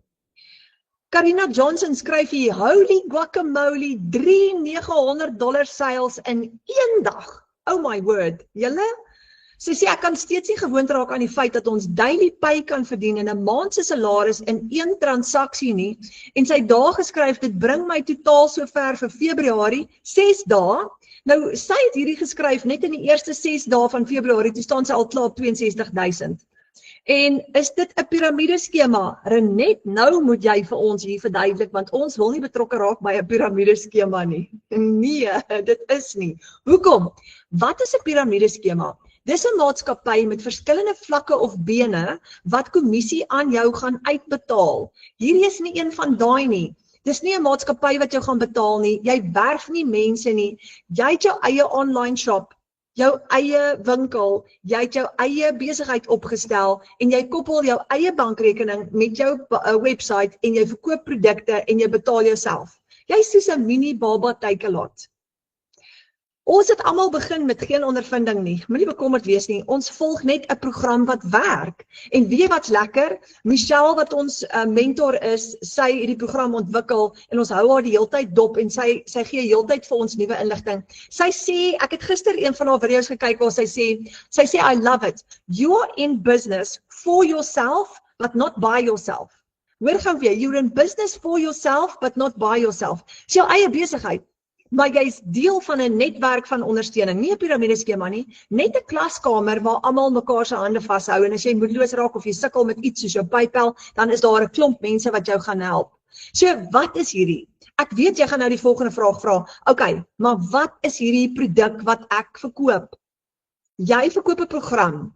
Karina Johnson skryf hier, holy guacamole, $900 sales in 1 dag. Oh my word, julle? Sy sê ek kan steeds nie gewoond raak aan die feit dat ons daily pay kan verdien in 'n maand se salaris in 1 transaksie nie. En sy daar geskryf, dit bring my totaal sover vir Februarie 6 dae. Nou sy het hierdie geskryf net in die eerste 6 dae van Februarie, toe staan sy al klaar op 62.000. En is dit 'n piramideskema? Renet, nou moet jy vir ons hier verduidelik, want ons wil nie betrokke raak by 'n piramideskema nie. Nee, dit is nie. Hoekom? Wat is 'n piramideskema? Dis 'n maatskappy met verskillende vlakke of bene wat kommissie aan jou gaan uitbetaal. Hierdie is nie een van daai nie. Dis nie 'n maatskappy wat jou gaan betaal nie. Jy werf nie mense nie. Jy het jou eie online shop, jou eie winkel, jy het jou eie besigheid opgestel en jy koppel jou eie bankrekening met jou website en jy verkoop produkte en jy betaal jouself. Jy's soos 'n mini baba takealot. Ons het almal begin met geen ondervinding nie. Moenie bekommerd wees nie. Ons volg net 'n program wat werk. En weet jy wat's lekker? Michelle wat ons mentor is, sy het die program ontwikkel en ons hou haar die heeltyd dop en sy gee heeltyd vir ons nuwe inligting. Sy sê, ek het gister een van haar video's gekyk waar sy sê I love it. You are in business for yourself but not by yourself. Hoor gou weer, you're in business for yourself but not by yourself. Dis jou eie besigheid. Maar jy is deel van 'n netwerk van ondersteuning, nie 'n piramideskema nie, net 'n klaskamer waar almal mekaar se hande vashou en as jy moedeloos raak of jy sukkel met iets soos jou PayPal, dan is daar 'n klomp mense wat jou gaan help. So, wat is hierdie? Ek weet jy gaan nou die volgende vraag vra. Okay, maar wat is hierdie produk wat ek verkoop? Jy verkoop 'n program.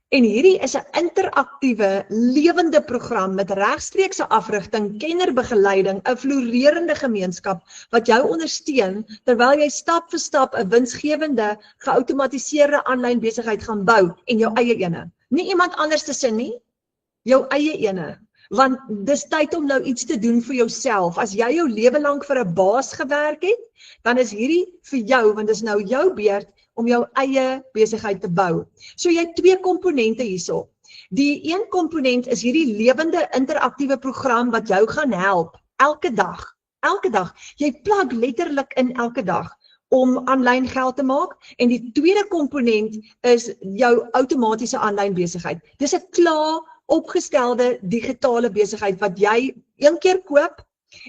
En hierdie is 'n interaktiewe, lewende program met regstreekse afrigting, kennerbegeleiding, 'n floreerende gemeenskap wat jou ondersteun terwyl jy stap vir stap 'n winsgewende, geautomatiseerde aanlyn besigheid gaan bou en jou eie ene. Nie iemand anders te sin nie, jou eie ene. Want dis tyd om nou iets te doen vir jouself. As jy jou lewe lank vir 'n baas gewerk het, dan is hierdie vir jou, want dis nou jou beurt om jou eie besigheid te bou. So jy het 2 komponente hierso. Die een komponent is hierdie lewende interaktiewe program wat jou gaan help elke dag. Elke dag. Jy plug letterlik in elke dag om aanlyn geld te maak en die tweede komponent is jou outomatiese aanlyn besigheid. Dis 'n klaar opgestelde digitale besigheid wat jy een keer koop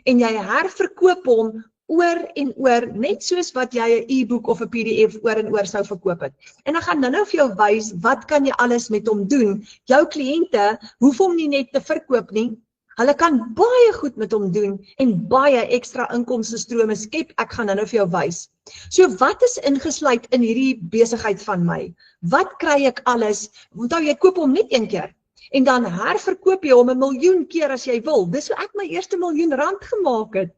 en jy herverkoop hom oor en oor, net soos wat jy 'n e-boek of 'n PDF oor en oor sou verkoop het. En dan gaan nou vir jou wys, wat kan jy alles met hom doen? Jou kliënte hoef hom nie net te verkoop nie, hulle kan baie goed met hom doen en baie ekstra inkomste strome skep. Ek gaan nou vir jou wys. So wat is ingesluit in hierdie besigheid van my? Wat kry ek alles? Onthou, jy koop hom net een keer. En dan herverkoop jy hom 1 miljoen keer as jy wil. Dis hoe ek my eerste R1 miljoen gemaak het.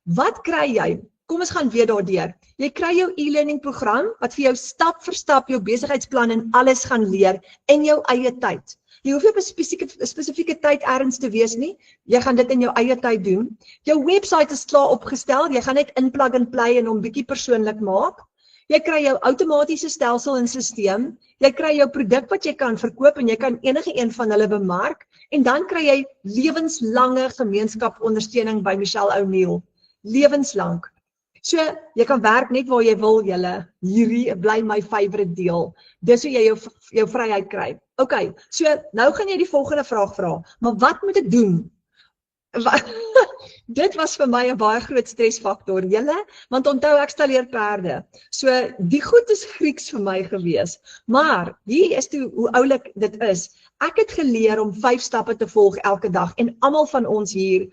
Wat kry jy? Kom ons gaan weer daardeur. Jy kry jou e-learning program wat vir jou stap vir stap jou besigheidsplan en alles gaan leer in jou eie tyd. Jy hoef nie op 'n spesifieke tyd ergens te wees nie. Jy gaan dit in jou eie tyd doen. Jou website is klaar opgestel. Jy gaan net inplug en play en hom bietjie persoonlik maak. Jy kry jou outomatiese stelsel en stelsel. Jy kry jou produk wat jy kan verkoop en jy kan enige een van hulle bemark. En dan kry jy lewenslange gemeenskapondersteuning by Michelle O'Neil. Lewenslang. So, jy kan werk net waar jy wil, julle. Hierdie bly my favorite deel. Dis hoe jy jou vryheid kry. Okay, so nou gaan jy die volgende vraag vra. Maar wat moet ek doen? Dit was vir my 'n baie groot stresfaktor, julle, want onthou ek stalleer perde. So die goed is Grieks vir my gewees. Maar hier is toe hoe oulik dit is. Ek het geleer om 5 stappe te volg elke dag en almal van ons hier.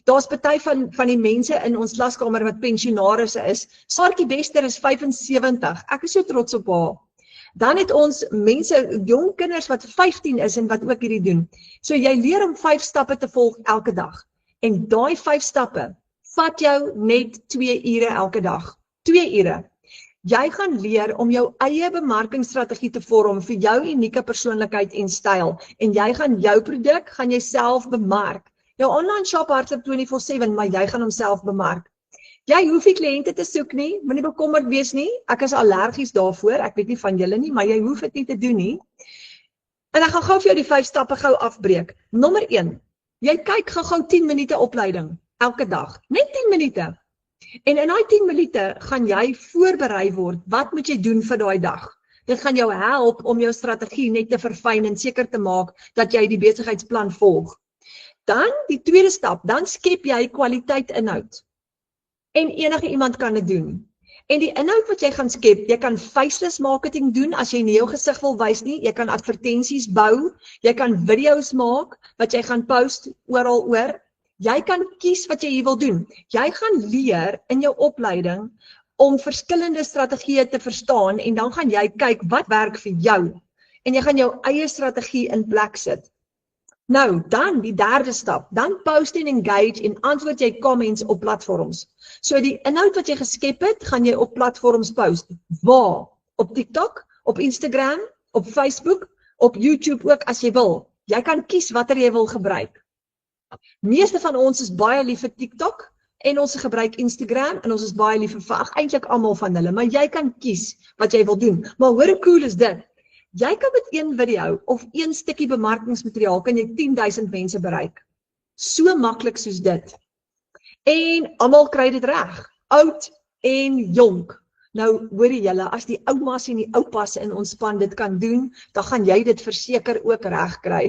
Daar's party van die mense in ons klaskamer wat pensionarisse is. Saartjie Bester is 75. Ek is so trots op haar. Dan het ons mense, jong kinders wat 15 is en wat ook hierdie doen. So jy leer om 5 stappe te volg elke dag. En daai 5 stappe vat jou net 2 ure elke dag. 2 ure. Jy gaan leer om jou eie bemarkingsstrategie te vorm vir jou unieke persoonlikheid en styl. En jy gaan jou produk, gaan jy self bemark. Jou online shop hardloop 24/7, maar jy gaan homself bemark. Jy hoef nie kliënte te soek nie, moenie bekommerd wees nie. Ek is allergies daarvoor, ek weet nie van julle nie, maar jy hoef dit nie te doen nie. En ek gaan gou vir jou die 5 stappe gou afbreek. Nommer 1, jy kyk gou 10 minute opleiding elke dag, net 10 minute. En in daai 10 minute gaan jy voorberei word, wat moet jy doen vir daai dag? Dit gaan jou help om jou strategie net te verfyn en seker te maak dat jy die besigheidsplan volg. Dan die tweede stap, dan skep jy kwaliteit inhoud. En enige iemand kan dit doen. En die inhoud wat jy gaan skep, jy kan faceless marketing doen as jy nie jou gesig wil wys nie, jy kan advertensies bou, jy kan video's maak wat jy gaan post oral oor. Jy kan kies wat jy hier wil doen. Jy gaan leer in jou opleiding om verskillende strategieë te verstaan en dan gaan jy kyk wat werk vir jou. En jy gaan jou eie strategie in plek sit. Nou, dan die derde stap, dan post en engage en antwoord jy comments op platforms. So die inhoud wat jy geskep het, gaan jy op platforms post. Waar? Op TikTok, op Instagram, op Facebook, op YouTube ook as jy wil. Jy kan kies watter jy wil gebruik. Meeste van ons is baie lief vir TikTok en ons gebruik Instagram en ons is baie lief vir eintlik almal van hulle, maar jy kan kies wat jy wil doen. Maar hoor hoe cool is dit? Jy kan met een video of een stukkie bemarkingsmateriaal kan jy 10.000 mense bereik. So maklik soos dit. En almal kry dit reg, oud en jonk. Nou hoorie julle, as die oumas en die oupas in ons span dit kan doen, dan gaan jy dit verseker ook reg kry.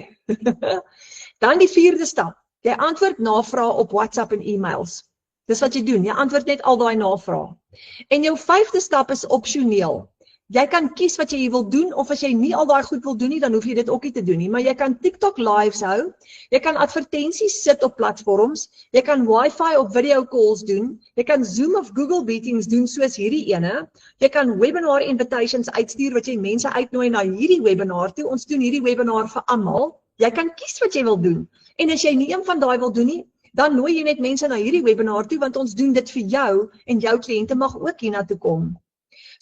Dan die vierde stap. Jy antwoord navrae op WhatsApp en e-mails. Dis wat jy doen, jy antwoord net al daai navrae. En jou vyfde stap is opsioneel. Jy kan kies wat jy hier wil doen, of as jy nie al daai goed wil doen nie, dan hoef jy dit ook nie te doen nie. Maar jy kan TikTok lives hou, jy kan advertensies sit op platforms, jy kan wifi op video calls doen, jy kan Zoom of Google meetings doen soos hierdie ene, jy kan webinar invitations uitstuur wat jy mense uitnooi na hierdie webinar toe. Ons doen hierdie webinar vir almal. Jy kan kies wat jy wil doen. En as jy nie een van daai wil doen nie, dan nooi jy net mense na hierdie webinar toe, want ons doen dit vir jou en jou kliënte mag ook hiernatoe kom.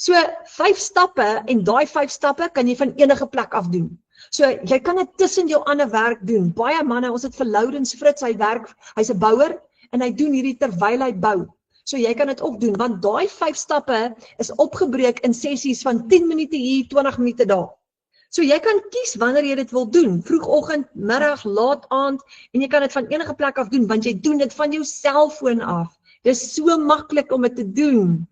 So 5 stappe en daai 5 stappe kan jy van enige plek af doen. So jy kan dit tussen jou ander werk doen. Baie manne, ons het vir Lourens Fritz, hy werk, hy's 'n bouer en hy doen hierdie terwyl hy bou. So jy kan dit ook doen, want daai 5 stappe is opgebreek in sessies van 10 minute hier, 20 minute daar. So jy kan kies wanneer jy dit wil doen, vroegoggend, middag, laat aand, en jy kan dit van enige plek af doen, want jy doen dit van jou selfoon af. Dis so maklik om dit te doen.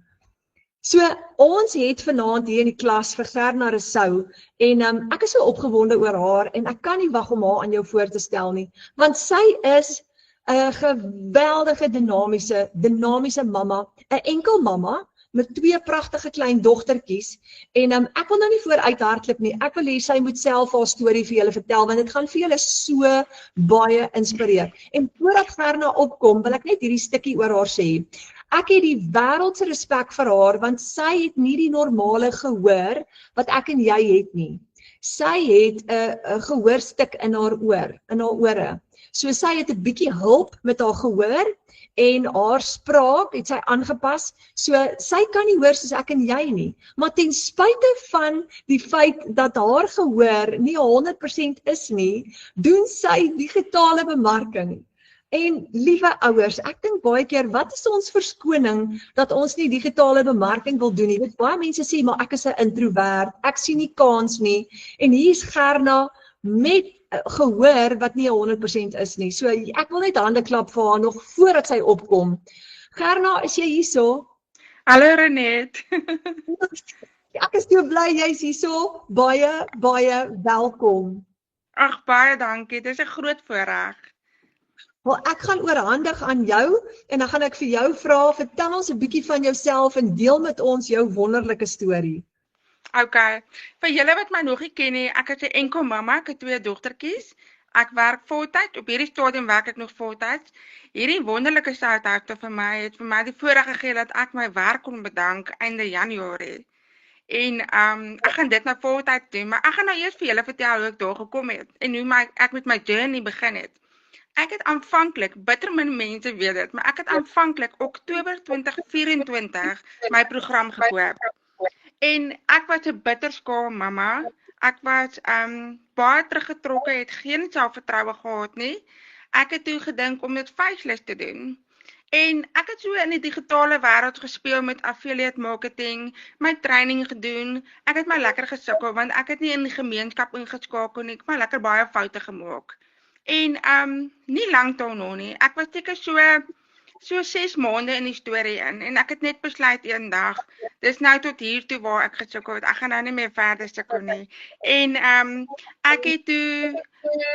So ons het vanaand hier in die klas vir Gerna Rousseau en ek is so opgewonde oor haar en ek kan nie wag om haar aan jou voor te stel nie, want sy is 'n geweldige dinamiese mamma, 'n enkel mamma met 2 pragtige klein dogtertjies en ek wil nou nie vooruit hardloop nie. Ek wil hê sy moet self haar storie vir julle vertel want dit gaan vir julle so baie inspireer. En voordat Gerna opkom, wil ek net hierdie stukkie oor haar sê. Ek het die wêreldse respek vir haar want sy het nie die normale gehoor wat ek en jy het nie. Sy het 'n gehoorstuk in haar ore. So sy het 'n bietjie hulp met haar gehoor en haar spraak het sy aangepas. So sy kan nie hoor soos ek en jy nie. Maar ten spyte van die feit dat haar gehoor nie 100% is nie, doen sy digitale bemarking. En liewe ouers, ek dink baie keer, wat is ons verskoning dat ons nie digitale bemarking wil doen nie? Dit baie mense sê, maar ek is 'n introvert, ek sien nie kans nie. En hier is Gerna met gehoor wat nie 100% is nie. So ek wil net hande klap vir haar nog voordat sy opkom. Gerna, is jy hierso? Hallo Renet. Ek is so bly jy's hierso. Baie welkom. Ag, baie dankie. Dit is 'n groot voorreg. Wel, ek gaan oorhandig aan jou en dan gaan ek vir jou vra, vertel ons 'n bietjie van jouself en deel met ons jou wonderlike storie. Okay. Vir julle wat my nog nie ken nie, ek is 'n enkel mamma, ek het 2 dogtertjies. Ek werk voltyds, op hierdie stadium werk ek nog voltyds. Hierdie wonderlike Southampton vir my het vir my die voorreg gegee dat ek my werk kon bedank einde Januarie. En ek gaan dit nou voltyds doen, maar ek gaan nou eers vir julle vertel hoe ek daar gekom het en hoe ek met my journey begin het. Ek het aanvanklik, bitter min mense weet dit, maar ek het aanvanklik Oktober 2024 my program gekoop. En ek was 'n bitterskaam mamma. Ek was baie teruggetrokke, het geen selfvertroue gehad nie. ek het toe gedink om dit faceless te doen. En ek het so in die digitale wêreld gespeel met affiliate marketing, my training gedoen. Ek het my lekker gesukkel want ek het nie in die gemeenskap ingeskakel nie. Ek het my lekker baie foute gemaak. En nie lank daarna nie. Ek was seker so 6 maande in die storie in en ek het net besluit eendag, dis nou tot hier toe waar ek gesukkel het. Ek gaan nou nie meer verder sukkel nie. En ek het toe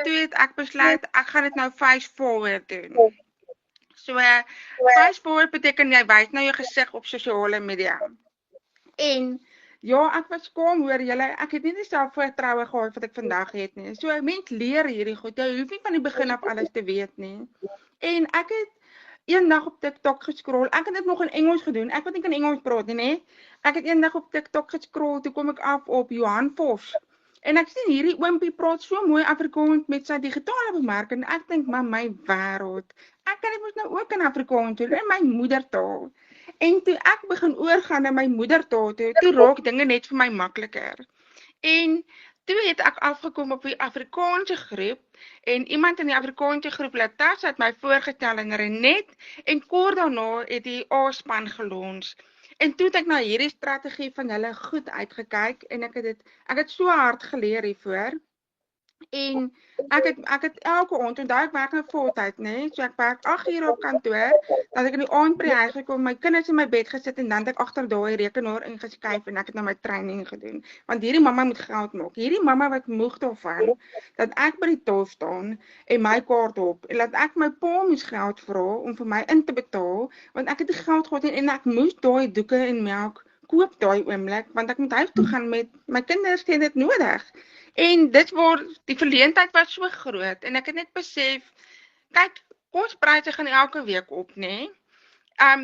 het ek besluit ek gaan dit nou face forward doen. So face forward beteken jy wys nou jou gesig op sosiale media. En ja, ek was skaam hoor julle, ek het nie die selfvertroue gehad wat ek vandag het nie. So 'n mens leer hierdie goed. Jy hoef nie van die begin af alles te weet nie. En ek het eendag op TikTok gescroll. Ek het dit nog in Engels gedoen. Ek wat nie kan Engels praat nie, hè. Ek het eendag op TikTok gescroll, toe kom ek af op Johan Vos. En ek sien hierdie oompie praat so mooi Afrikaans met sy digitale bemarking. Ek dink, maar my wêreld. Ek kan dit mos nou ook in Afrikaans doen, in my moedertaal. En toe ek begin oorgaan na my moedertaal toe raak dinge net vir my makliker. En toe het ek afgekom op die Afrikaanse groep en iemand in die Afrikaanse groep, Latasha, het my voorgestel in Renet en kort daarna het die A-span gelons. En toe het ek na hierdie strategie van hulle goed uitgekyk en ek het so hard geleer hiervoor. En ek het elke aand, onthou ek werk nou voltyd, né? So ek werk 8 ure op kantoor, dan ek in die aand by die huis gekom, my kinders in my bed gesit en dan het ek agter daai rekenaar ingeskuif en ek het nou my training gedoen. Want hierdie mamma moet geld maak. Hierdie mamma wat moeg daarvan dat ek by die tol staan en my kaart op en dat ek my pa moes geld vra om vir my in te betaal, want ek het die geld gehad en ek moes daai doeke en melk koop daai oomblik, want ek moet huis toe gaan met my kinders het dit nodig. En dit die verleentheid was so groot en ek het net besef, kyk, kospryse gaan elke week op, né?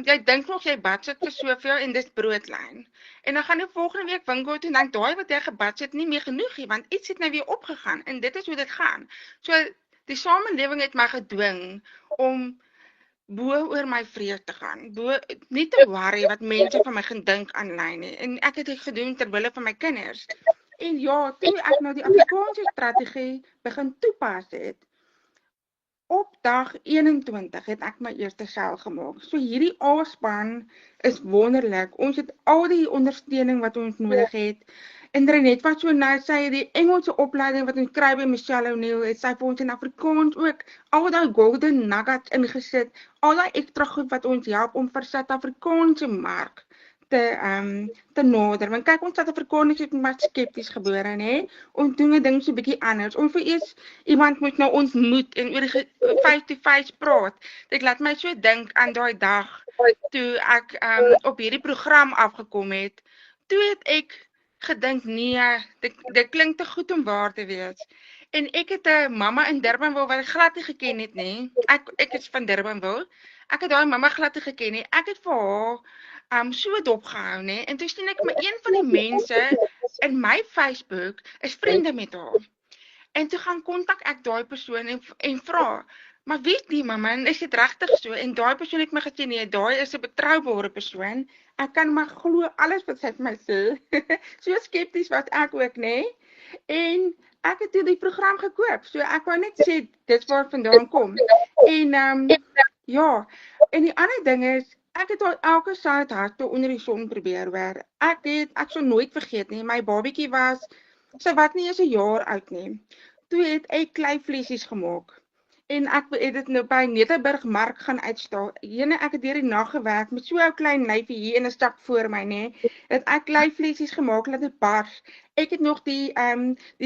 Jy dink nog jy budget vir soveel en dis broodlyn. En dan gaan jy volgende week winkel toe en dink daai wat jy gebudget nie meer genoeg nie, want iets het nou weer opgegaan en dit is hoe dit gaan. So die samelewing het my gedwing om bo oor my vrees te gaan, nie te worry wat mense van my gaan dink aanlyn nie. En ek het dit gedoen ter wille van my kinders. En ja, toe ek nou die Afrikaanse strategie begin toepas het, op dag 21 het ek my eerste sel gemaak. So hierdie A-span is wonderlik. Ons het al die ondersteuning wat ons nodig het. En Renet wat so nou sê, die Engelse opleiding wat ons kry by Michelle O'Neil, het sy vir ons in Afrikaans ook al die golden nuggets ingesit, al die ekstra goed wat ons help om vir Suid-Afrikaanse mark te nader. Want kyk, ons Suid-Afrikaners het maar skepties gebore, né? Ons doen 'n ding so 'n bietjie anders. Ons vir eers iemand moet nou ontmoet en oor die face-to-face praat. Dit laat my so dink aan daai dag toe ek op hierdie program afgekom het. Toe het ek gedink, nee, dit klink te goed om waar te wees. En ek het 'n mamma in Durbanville wat ek glad nie geken het nie. Ek is van Durbanville. Ek het daai mamma glad nie geken nie. Ek het vir haar so dopgehou, né? En toe sien ek maar een van die mense in my Facebook is vriende met haar. En toe gaan kontak ek daai persoon en vra, maar wie is die mamma? En is dit regtig so? En daai persoon het my gesê, nee, daai is 'n betroubare persoon. Ek kan maar glo alles wat sy vir my sê. So skepties was ek ook, né? En ek het toe die program gekoop. So ek wou net sê dis waar vandaan kom. En ja, en die ander ding is, ek het al elke sout harte onder die son probeer hoor. Ek sou nooit vergeet nie, my babietjie sy was nie eens 'n jaar oud nie. Toe het ek kleivleisies gemaak. En ek het dit nou by Nederburg Mark gaan uitstal. Ek het deur die nag gewerk met so 'n klein lyfie hier in 'n stak voor my, né? Dat ek kleivleisies gemaak dat dit bars. Ek het nog die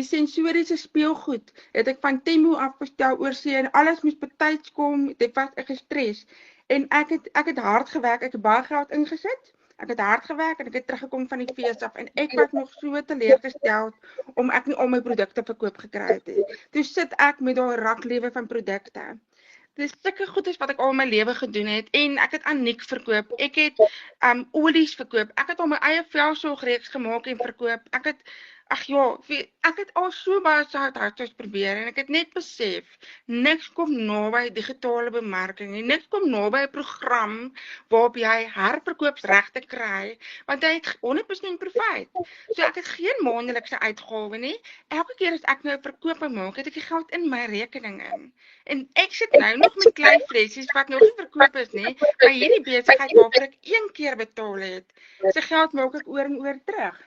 sensoriese speelgoed, het ek van Temu afbestel oorsee en alles moes betyds kom. Dit was ek gestres. En ek het hard gewerk, ek het baie geld ingesit. Ek het hard gewerk en ek het teruggekom van die fees af en ek was nog so teleurgesteld om ek nie al my produkte verkoop gekry het nie. Toe sit ek met daai raklewe van produkte. Dis sulke goedes wat ek al my lewe gedoen het en ek het Aniek verkoop. Ek het olies verkoop. Ek het al my eie velsorgreeks gemaak en verkoop. Ek het Ag ja, ek het al so baie southouters probeer en ek het net besef, niks kom naby digitale bemarking nie. Niks kom naby 'n program waarop jy herverkoopsregte kry, want jy het 100% profijt. So ek het geen maandelikse uitgawe nie. Elke keer as ek nou 'n verkoop maak, het ek die geld in my rekening in. En ek sit nou nog met klein flessies wat nog nie verkoop is nie, maar hierdie besigheid waarvoor ek 1 keer betaal het, se geld maak ek oor en oor terug.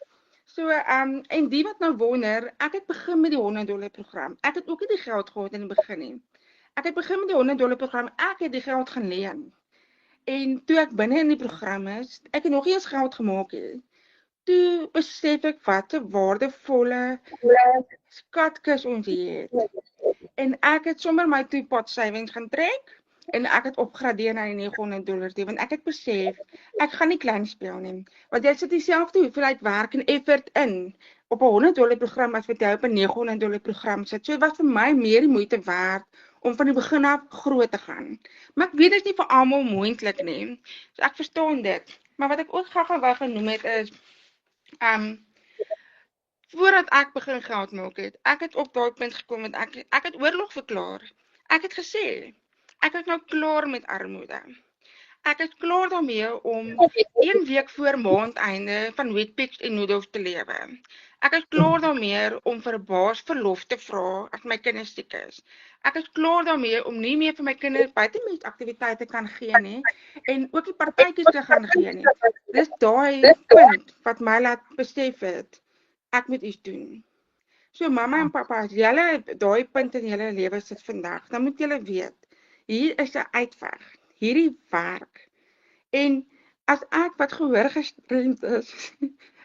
So, en die wat nou wonder, ek het begin met die $100 program. Ek het ook nie die geld gehad in die begin nie. Ek het begin met die $100 program, ek het die geld gaan leen. En toe ek binne in die program is, ek het nog nie eens geld gemaak nie. Toe besef ek wat 'n waardevolle skatkis ons hier het. En ek het sommer my two-pot savings gaan trek. En ek het opgradeer na die $900 toe, want ek het besef, ek gaan nie klein speel nie. Want jy sit dieselfde hoeveelheid werk en effort in op 'n $100 program as wat jy op 'n $900 program sit. So dit was vir my meer die moeite werd om van die begin af groot te gaan. Maar ek weet dit is nie vir almal moontlik nie. So ek verstaan dit. Maar wat ek ook gaga wou genoem het is voordat ek begin geld maak het, ek het op daai punt gekom met ek het oorlog verklaar. Ek het gesê ek is nou klaar met armoede. Ek is klaar daarmee om 1 week voor maandeinde van Weet-Bix en noedels te lewe. Ek is klaar daarmee om vir 'n baas verlof te vra as my kinders siek is. Ek is klaar daarmee om nie meer vir my kinders buitemuutaktiwiteite kan gee nie en ook die partytjies te gaan gee nie. Dis daai punt wat my laat besef het ek moet iets doen. So mamma en pappa, as julle daai punt in julle lewe sit vandag, dan moet julle weet hier is 'n uitweg. Hierdie werk. En as ek wat gehoor gestremd is,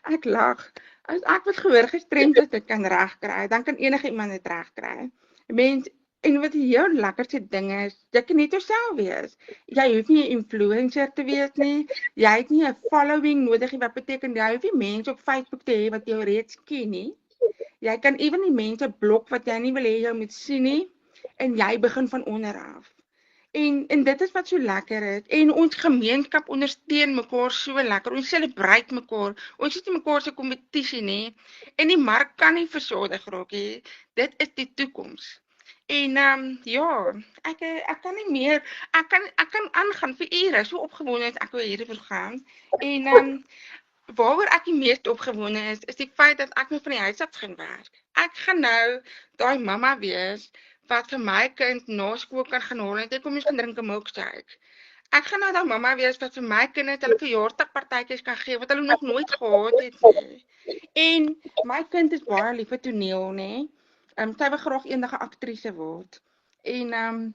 ek lag. As ek wat gehoor gestremd is, dit kan regkry, dan kan enige iemand dit regkry. Mens, en wat die heel lekkerste ding is, jy kan net jouself wees. Jy hoef nie 'n influencer te wees nie. Jy het nie 'n following nodig nie, wat beteken jy hoef nie mense op Facebook te hê wat jou reeds ken nie. Jy kan ewen die mense blok wat jy nie wil hê jy moet sien nie, en jy begin van onder af. En dit is wat so lekker is. En ons gemeenskap ondersteun mekaar so lekker. Ons celebrate mekaar. Ons is nie mekaar se kompetisie nie. En die mark kan nie versadig raak nie. Dit is die toekoms. En ja, ek kan nie meer. Ek kan aangaan vir ure. So opgewonde is ek oor hierdie program. En waaroor ek die meeste opgewonde is die feit dat ek nou van die huis af gaan werk. Ek gaan nou daai mamma wees wat vir my kind na skool kan gaan haal en dit kom ons gaan drink 'n milkshake. Ek gaan nou daai mamma wees wat vir my kinders hulle verjaarsdagpartytjies kan gee wat hulle nog nooit gehad het nie. En my kind is baie lief vir toneel, nê. Sy wil graag eendag 'n aktrise word. En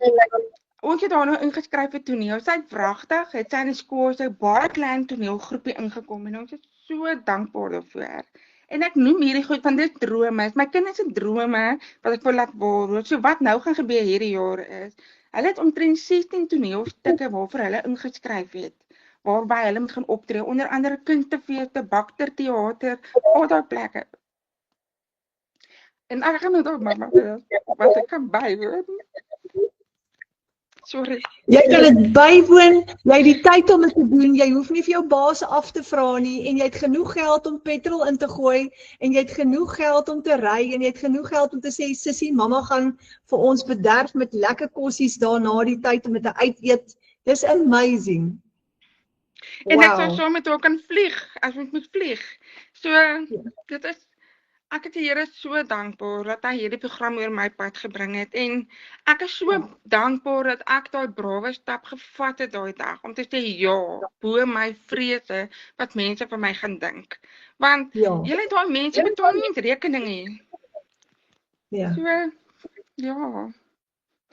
ons het haar nou ingeskryf vir toneel. Sy het wragtig, het sy in die skool sy baie klein toneelgroepie ingekom en ons is so dankbaar daarvoor. En ek noem hierdie goed van dit drome. My kinders se drome wat ek wil laat waar word. So wat nou gaan gebeur hierdie jaar is, hulle het omtrent 16 toneelstukke waarvoor hulle ingeskryf het, waarby hulle moet gaan optree, onder andere Kunstefeeste, Bakter Theater, al daai plekke. En ek gaan nou daar mamma wat ek kan bywoon. Sorry. Jy kan dit bywoon, jy het die tyd om dit te doen, jy hoef nie vir jou baas af te vra nie, en jy het genoeg geld om petrol in te gooi, en jy het genoeg geld om te ry, en jy het genoeg geld om te sê, sissie, mamma gaan vir ons bederf met lekker kossies daarna die tyd om dit te uiteet. Dis amazing. En ek sou saam met haar kan vlieg, as ons moet vlieg. So, dit is, ek het die Here so dankbaar dat hy hierdie program oor my pad gebring het en ek is so dankbaar dat ek daai brawe stap gevat het daai dag om te sê ja, bo my vrese wat mense van my gaan dink. Want julle daai mense betaal nie eens rekening nie. Ja. So ja.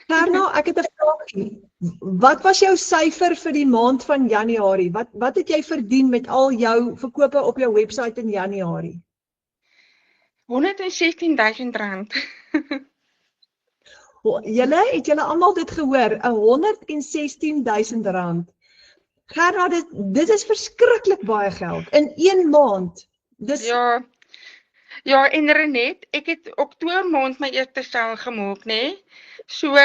Gerna, ek het 'n vraagie. Wat was jou syfer vir die maand van Januarie? Wat het jy verdien met al jou verkope op jou webwerf in Januarie? R116,000. Het julle almal dit gehoor? R116,000. Gerda, dit is verskriklik baie geld in 1 maand. Dis Ja, en Renet, ek het Oktober maand my eerste sel gemaak, nê? So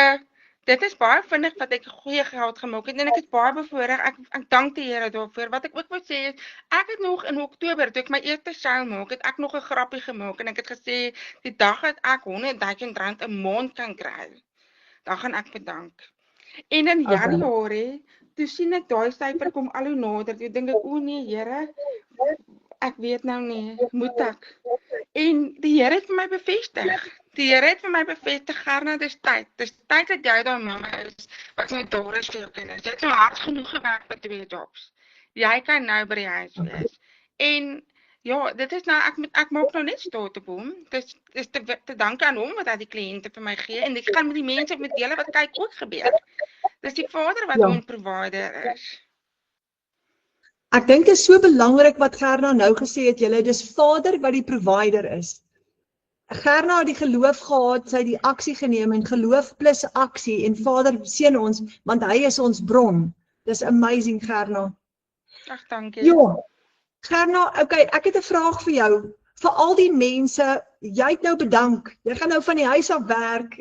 dit is baie vinnig wat ek goeie geld gemaak het en ek is baie bevoorreg. Ek dank die Here daarvoor. Wat ek ook wil sê is, ek het nog in Oktober toe ek my eerste show maak, het ek nog 'n grappie gemaak en ek het gesê die dag dat ek R100,000 'n maand kan kry, dan gaan ek bedank. En in Januarie, toe sien ek daai syfer kom al hoe nader. Toe dink ek, o nee, Here, ek weet nou nie, moet ek? En die Here het vir my bevestig. Die Here het vir my bevestig, Gerna, dis tyd. Dis tyd dat jy daai mamma is wat nou daar is vir jou kinders. Jy het nou hard genoeg gewerk vir 2 jobs. Jy kan nou by die huis wees. En ja, dit is nou ek maak nou net staat op hom. Dis te danke aan hom wat hy die kliënte vir my gee en dit gaan met die mense met julle wat kyk ook gebeur. Dis die Vader wat ons provider is. Ek dink dit is so belangrik wat Gerna nou gesê het, julle, dis Vader wat die provider is. Gerna het die geloof gehad, sy het die aksie geneem en geloof plus aksie en Vader seën ons, want hy is ons bron. Dis amazing, Gerna. Ag, dankie. Ja, Gerna, okay, ek het 'n vraag vir jou. Vir al die mense, jy het nou bedank, jy gaan nou van die huis af werk.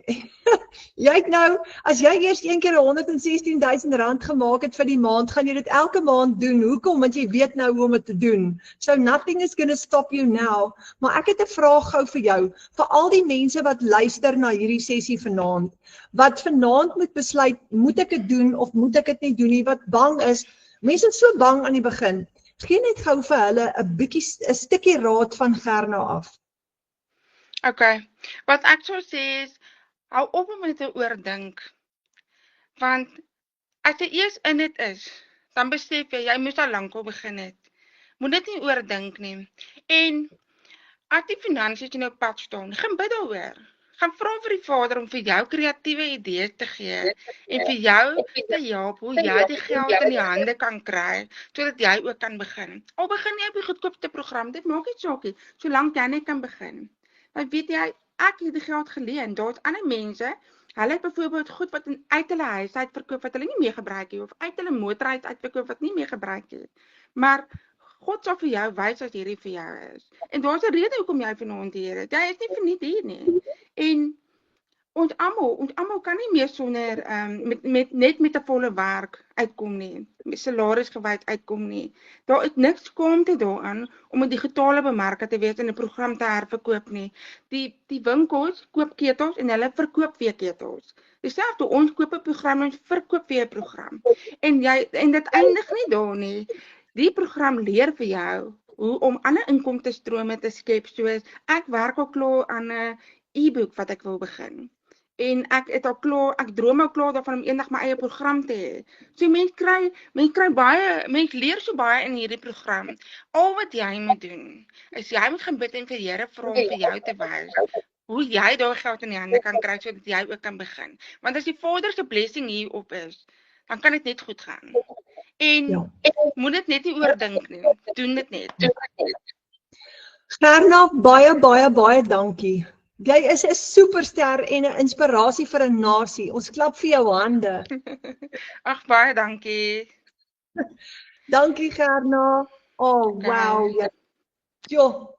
Jy het nou, as jy eers een keer R116,000 gemaak het vir die maand, gaan jy dit elke maand doen. Hoekom? Want jy weet nou hoe om dit te doen. So nothing is gonna stop you now. Maar ek het 'n vraag gou vir jou, vir al die mense wat luister na hierdie sessie vanaand, wat vanaand moet besluit, moet ek dit doen of moet ek dit nie doen nie, wat bang is. Mense is so bang aan die begin. Gee net gou vir hulle 'n stukkie raad van Gerna af. Okay, wat ek sou sê is, hou op om dit te oordink. Want as jy eers in dit is, dan besef jy moes al lank al begin het. Moet dit nie oordink nie. En as die finansies in jou pad staan, gaan bid daaroor. Gaan vra vir die Vader om vir jou kreatiewe idees te gee en vir jou te help hoe jy die geld in die hande kan kry, sodat jy ook kan begin. Al begin jy op die goedkoopste program, dit maak nie saak nie, solank jy net kan begin. Want weet jy, ek het die geld geleen, daar's ander mense, hulle het byvoorbeeld goed wat uit hulle huis uit verkoop wat hulle nie meer gebruik het, of uit hulle motor uit verkoop wat nie meer gebruik het. Maar God sal vir jou wys as hierdie vir jou is. En daar's 'n rede hoekom jy vanaand hier is. Jy is nie verniet hier nie. En ons almal kan nie meer sonder net met 'n volle werk uitkom nie. Met salaris gewys uitkom nie. Daar is niks skaamte daaraan om 'n digitale bemarker te wees en 'n program te herverkoop nie. Die winkels koop ketels en hulle verkoop weer ketels. Dieselfde, ons koop 'n program en verkoop weer 'n program. En dit eindig nie daar nie. Die program leer vir jou hoe om ander inkomstestrome te skep, soos ek werk al klaar aan 'n e-book wat ek wil begin. En ek droom al klaar daarvan om eendag my eie program te hê. So mens leer so baie in hierdie program. Al wat jy moet doen, is jy moet gaan bid en vir Here vra om vir jou te wys hoe jy daai geld in die hande kan kry sodat jy ook kan begin. Want as die Vader se blessing hier op is, dan kan dit net goed gaan. En moet dit net nie oordink nie. Doen dit net. Gerna, baie dankie. Jy is 'n superster en 'n inspirasie vir 'n nasie. Ons klap vir jou hande. Ag, baie dankie. Dankie, Gerna. Oh, wow. Jo,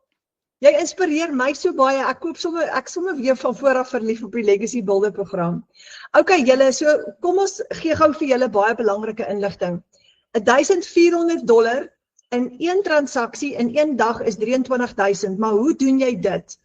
jy inspireer my so baie. Ek sommer weer van vooraf verlief op die Legacy Builder program. Okay, julle, so kom ons gee gou vir julle baie belangrike inligting. $1,400 in een transaksie in een dag is 23,000, maar hoe doen jy dit?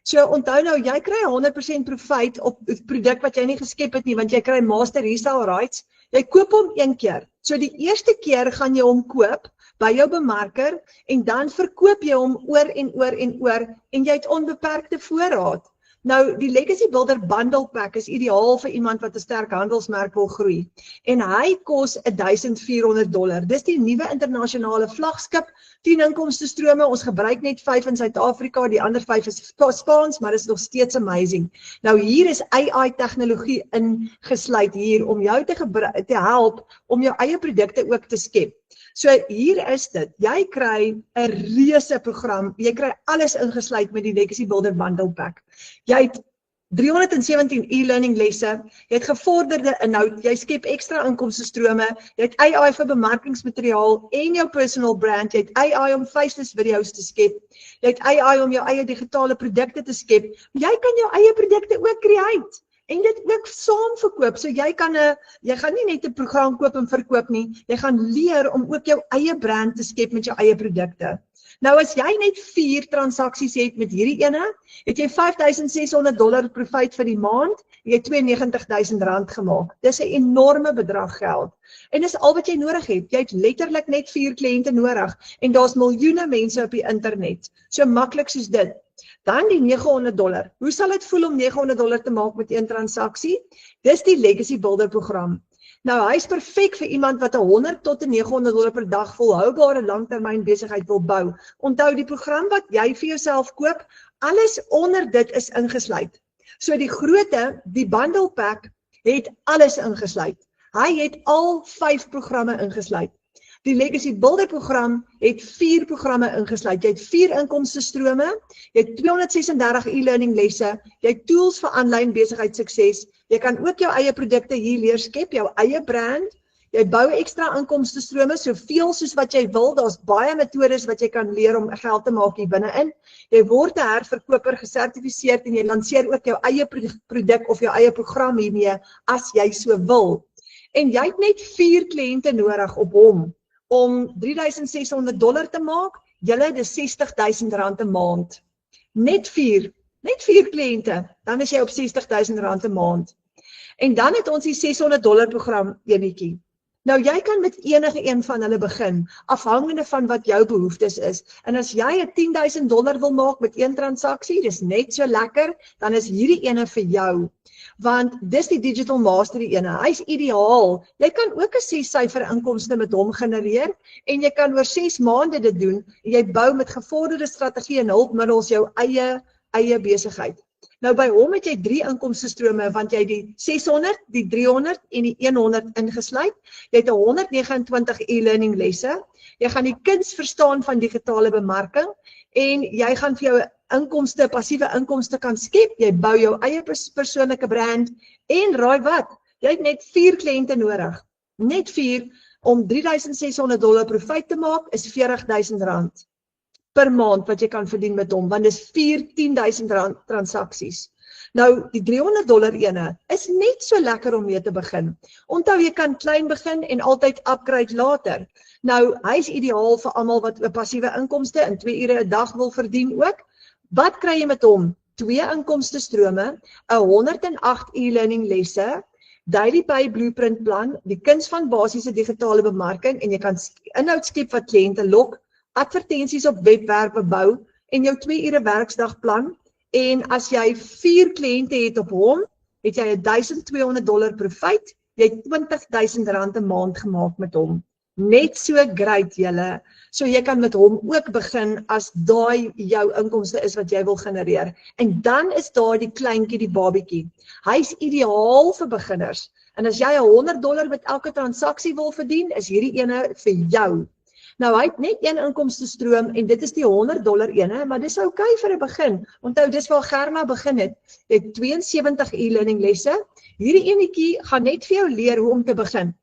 So onthou nou, jy kry 100% profit op die produk wat jy nie geskep het nie, want jy kry master resale rights. Jy koop hom een keer. So die eerste keer gaan jy hom koop by jou bemarker en dan verkoop jy hom oor en oor en jy het onbeperkte voorraad. Nou, die Legacy Builder Bundle Pack is ideaal vir iemand wat 'n sterk handelsmerk wil groei. En hy kos $1,400. Dis die nuwe internasionale vlaggenskap, 10 inkomstestrome. Ons gebruik net 5 in Suid-Afrika, die ander 5 is Spaans, maar dit is nog steeds amazing. Nou hier is AI tegnologie ingesluit hier om jou te help om jou eie produkte ook te skep. So hier is dit, jy kry 'n reuse program, jy kry alles ingesluit met die Legacy Builder Bundle Pack. Jy het 317 e-learning lesse, jy het gevorderde inhoud, jy skep ekstra inkomstestrome, jy het AI vir bemarkingsmateriaal en jou personal brand, jy het AI om faceless video's te skep, jy het AI om jou eie digitale produkte te skep, jy kan jou eie produkte ook create. En dit ook saam verkoop, so jy gaan nie net 'n program koop en verkoop nie, jy gaan leer om ook jou eie brand te skep met jou eie produkte. Nou as jy net 4 transaksies het met hierdie ene, het jy $5,600 profijt vir die maand, jy het R92,000 gemaak. Dis 'n enorme bedrag geld. En dis al wat jy nodig het. Jy het letterlik net 4 kliënte nodig en daar's miljoene mense op die internet. So maklik soos dit. Dan die $900. Hoe sal dit voel om $900 te maak met 1 transaksie? Dis die Legacy Builder program. Nou, hy is perfek vir iemand wat 100 tot $900 per dag volhoubare langtermyn besigheid wil bou. Onthou, die program wat jy vir jouself koop, alles onder dit is ingesluit. So die grootte, die bundle pack, het alles ingesluit. Hy het al 5 programme ingesluit. Die Legacy Builder program het 4 programme ingesluit. Jy het 4 inkomstestrome, jy het 236 e-learning lesse, jy het tools vir aanlyn besigheidssukses, jy kan ook jou eie produkte hier leer skep, jou eie brand, jy bou ekstra inkomstestrome, soveel soos wat jy wil, daar's baie metodes wat jy kan leer om geld te maak hier binne-in. Jy word 'n herverkoper gesertifiseerd en jy lanseer ook jou eie produk of jou eie program hiermee as jy so wil. En jy het net 4 kliënte nodig op hom om $3,600 te maak, julle dis R60,000 'n maand. Net 4 kliënte, dan is jy op R60,000 'n maand. En dan het ons die $600 program enetjie. Nou jy kan met enige een van hulle begin, afhangende van wat jou behoeftes is. En as jy $10,000 wil maak met 1 transaksie, dis net so lekker, dan is hierdie ene vir jou. Want dis die Digital Mastery ene, hy is ideaal. Jy kan ook 'n 6-syfer inkomste met hom genereer en jy kan oor 6 maande dit doen en jy bou met gevorderde strategie en hulpmiddels jou eie besigheid. Nou by hom het jy 3 inkomstestrome want jy die 600, die 300 en die 100 ingesluit. Jy het 129 e-learning lesse. Jy gaan die kuns verstaan van digitale bemarking en jy gaan vir jou inkomste, passiewe inkomste kan skep. Jy bou jou eie persoonlike brand en raai wat? Jy het net 4 kliënte nodig. Net 4 om $3,600 profijt te maak is R40,000 per maand wat jy kan verdien met hom, want dis 4 $10,000 transaksies. Nou, die $300 ene is net so lekker om mee te begin. Onthou, jy kan klein begin en altyd upgrade later. Nou, hy is ideaal vir almal wat 'n passiewe inkomste in 2 ure 'n dag wil verdien ook. Wat kry jy met hom? 2 inkomstestrome, 108 e-learning lesse, Daily Pay Blueprint plan, die kuns van basiese digitale bemarking en jy kan inhoud skep wat kliënte lok, advertensies op webwerwe bou en jou 2 ure werksdag plan. En as jy 4 kliënte het op hom, het jy $1,200 profijt, jy het R20,000 'n maand gemaak met hom. Net so great julle. So jy kan met hom ook begin as daai jou inkomste is wat jy wil genereer. En dan is daar die kleintjie, die babietjie. Hy is ideaal vir beginners. En as jy $100 met elke transaksie wil verdien, is hierdie ene vir jou. Nou hy het net 1 inkomstestroom en dit is die $100 ene, maar dis okay vir 'n begin. Onthou, dis waar Germa begin het. Jy het 72 e-learning lesse. Hierdie enetjie gaan net vir jou leer hoe om te begin.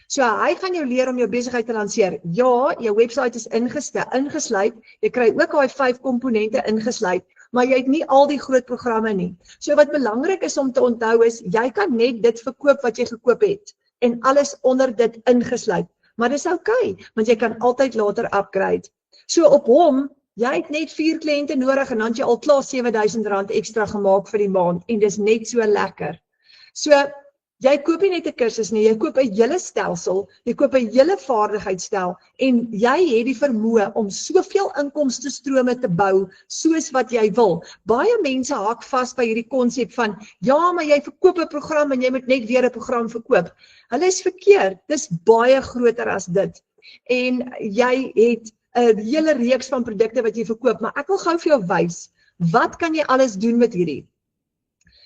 So hy gaan jou leer om jou besigheid te lanseer. Ja, jou website is ingesluit. Jy kry ook daai 5 komponente ingesluit, maar jy het nie al die groot programme nie. So wat belangrik is om te onthou is, jy kan net dit verkoop wat jy gekoop het en alles onder dit ingesluit. Maar dis okay, want jy kan altyd later upgrade. So op hom, jy het net 4 kliënte nodig en dan het jy al klaar R7,000 ekstra gemaak vir die maand en dis net so lekker. So jy koop nie net 'n kursus nie, jy koop 'n hele stelsel, jy koop 'n hele vaardigheidsstel en jy het die vermoë om soveel inkomstestrome te bou soos wat jy wil. Baie mense hak vas by hierdie konsep van ja, maar jy verkoop 'n program en jy moet net weer 'n program verkoop. Hulle is verkeerd. Dis baie groter as dit. En jy het 'n hele reeks van produkte wat jy verkoop, maar ek wil gou vir jou wys, wat kan jy alles doen met hierdie?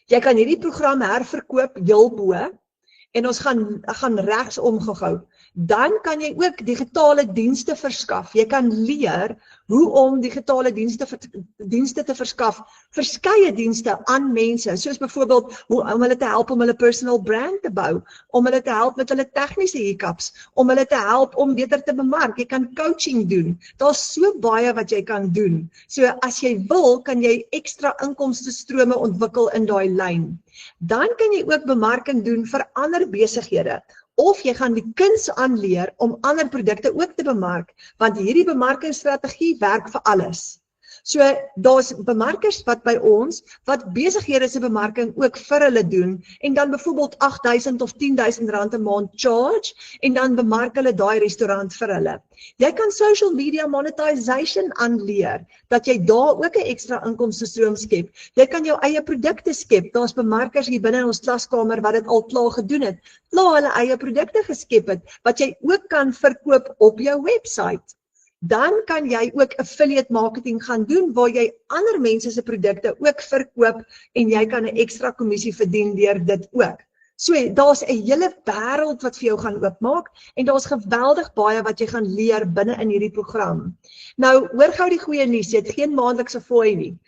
Jy kan hierdie program herverkoop heel bo en ons gaan regs omgehou. Dan kan jy ook digitale dienste verskaf. Jy kan leer hoe om digitale dienste te verskaf, verskeie dienste aan mense, soos byvoorbeeld om hulle te help om hulle personal brand te bou, om hulle te help met hulle tegniese hiccups, om hulle te help om beter te bemark. Jy kan coaching doen. Daar's so baie wat jy kan doen. So as jy wil, kan jy ekstra inkomstestrome ontwikkel in daai lyn. Dan kan jy ook bemarking doen vir ander besighede. Of jy gaan die kuns aanleer om ander produkte ook te bemark, want hierdie bemarkingsstrategie werk vir alles. So daar's bemarkers wat by ons, wat besighede se bemarking ook vir hulle doen, en dan byvoorbeeld 8.000 of 10.000 rand 'n maand charge, en dan bemark hulle daai restaurant vir hulle. Jy kan social media monetization aanleer, dat jy daar ook 'n ekstra inkomstestroom skep. Jy kan jou eie produkte skep. Daar's bemarkers hier binne in ons klaskamer wat dit al klaar gedoen het. Klaar hulle eie produkte geskep het, wat jy ook kan verkoop op jou website. Dan kan jy ook affiliate marketing gaan doen, waar jy ander mense se produkte ook verkoop, en jy kan 'n ekstra kommissie verdien deur dit ook. So, daar's 'n hele wêreld wat vir jou gaan oopmaak, en daar's geweldig baie wat jy gaan leer binne in hierdie program. Nou, hoor gou die goeie nuus, jy het geen maandelikse fooi nie.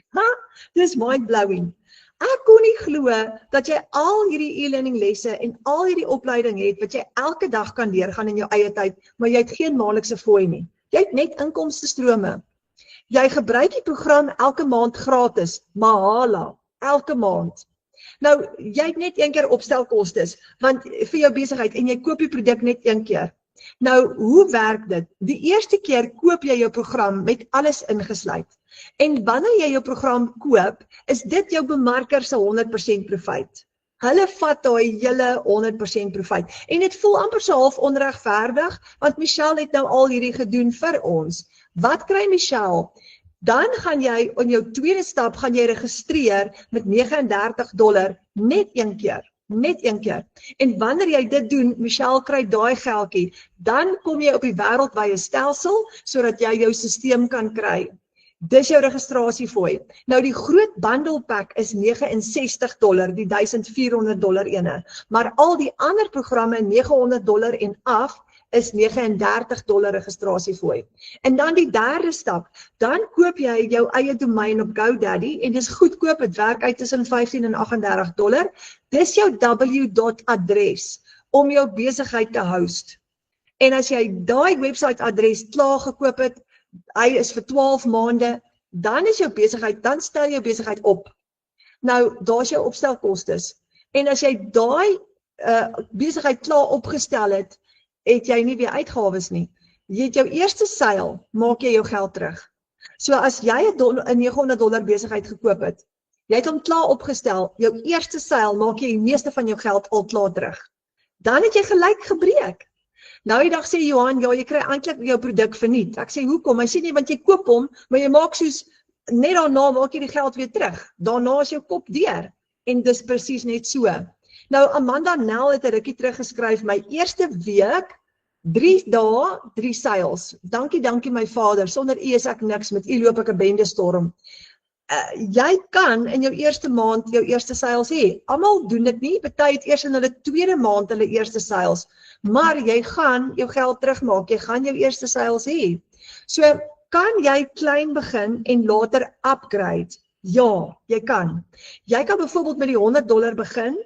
Dis mind-blowing. Ek kon nie glo dat jy al hierdie e-learning lesse en al hierdie opleiding het, wat jy elke dag kan deurgaan in jou eie tyd, maar jy het geen maandelikse fooi nie. Jy het net inkomstestrome. Jy gebruik die program elke maand gratis, mahala, elke maand. Nou, jy het net een keer opstelkostes, want vir jou besigheid, en jy koop die produk net een keer. Nou, hoe werk dit? Die eerste keer koop jy jou program met alles ingesluit. En wanneer jy jou program koop, is dit jou bemarker se 100% profijt. Hulle vat daai hele 100% profijt. En dit voel amper so half onregverdig, want Michelle het nou al hierdie gedoen vir ons. Wat kry Michelle? Dan gaan jy, in jou tweede stap, gaan jy registreer met $39 net een keer. Net een keer. En wanneer jy dit doen, Michelle kry daai geldjie, dan kom jy op die wêreldwye stelsel, sodat jy jou stelsel kan kry. Dis jou registrasiefooi. Nou die groot bundle pack is $69, die $1,400 ene. Maar al die ander programme $900 en af is $39 registrasiefooi. En dan die derde stap, dan koop jy jou eie domein op GoDaddy, en dis goedkoop, het werk uit tussen $15 en $38. Dis jou w.adres om jou besigheid te host. En as jy daai website adres klaar gekoop het, hy is vir 12 maande, dan is jou besigheid, dan stel jou besigheid op. Nou, daar is jou opstelkostes. En as jy daai besigheid klaar opgestel het, het jy nie weer uitgawes nie. Jy het jou eerste seil, maak jy jou geld terug. So as jy 'n $900 besigheid gekoop het, jy het hom klaar opgestel, jou eerste seil maak jy die meeste van jou geld al klaar terug. Dan het jy gelyk gebreek. Nou die dag sê Johan, ja, jy kry eintlik jou produk verniet. Ek sê, hoekom? Hy sê nie, want jy koop hom, maar jy maak soos, net daarna maak jy die geld weer terug. Daarna is jou kop deur. En dis presies net so. Nou, Amanda Nel het 'n rukkie teruggeskryf, my eerste week, 3 dae, 3 seils. Dankie my vader, sonder u is ek niks, met u loop ek 'n bendestorm. Jy kan in jou eerste maand jou eerste seils hê. Almal doen dit nie, party het eers in hulle tweede maand hulle eerste seils, maar jy gaan jou geld terugmaak, jy gaan jou eerste seils hê. So, kan jy klein begin en later upgrade? Ja, jy kan. Jy kan byvoorbeeld met die $100 begin,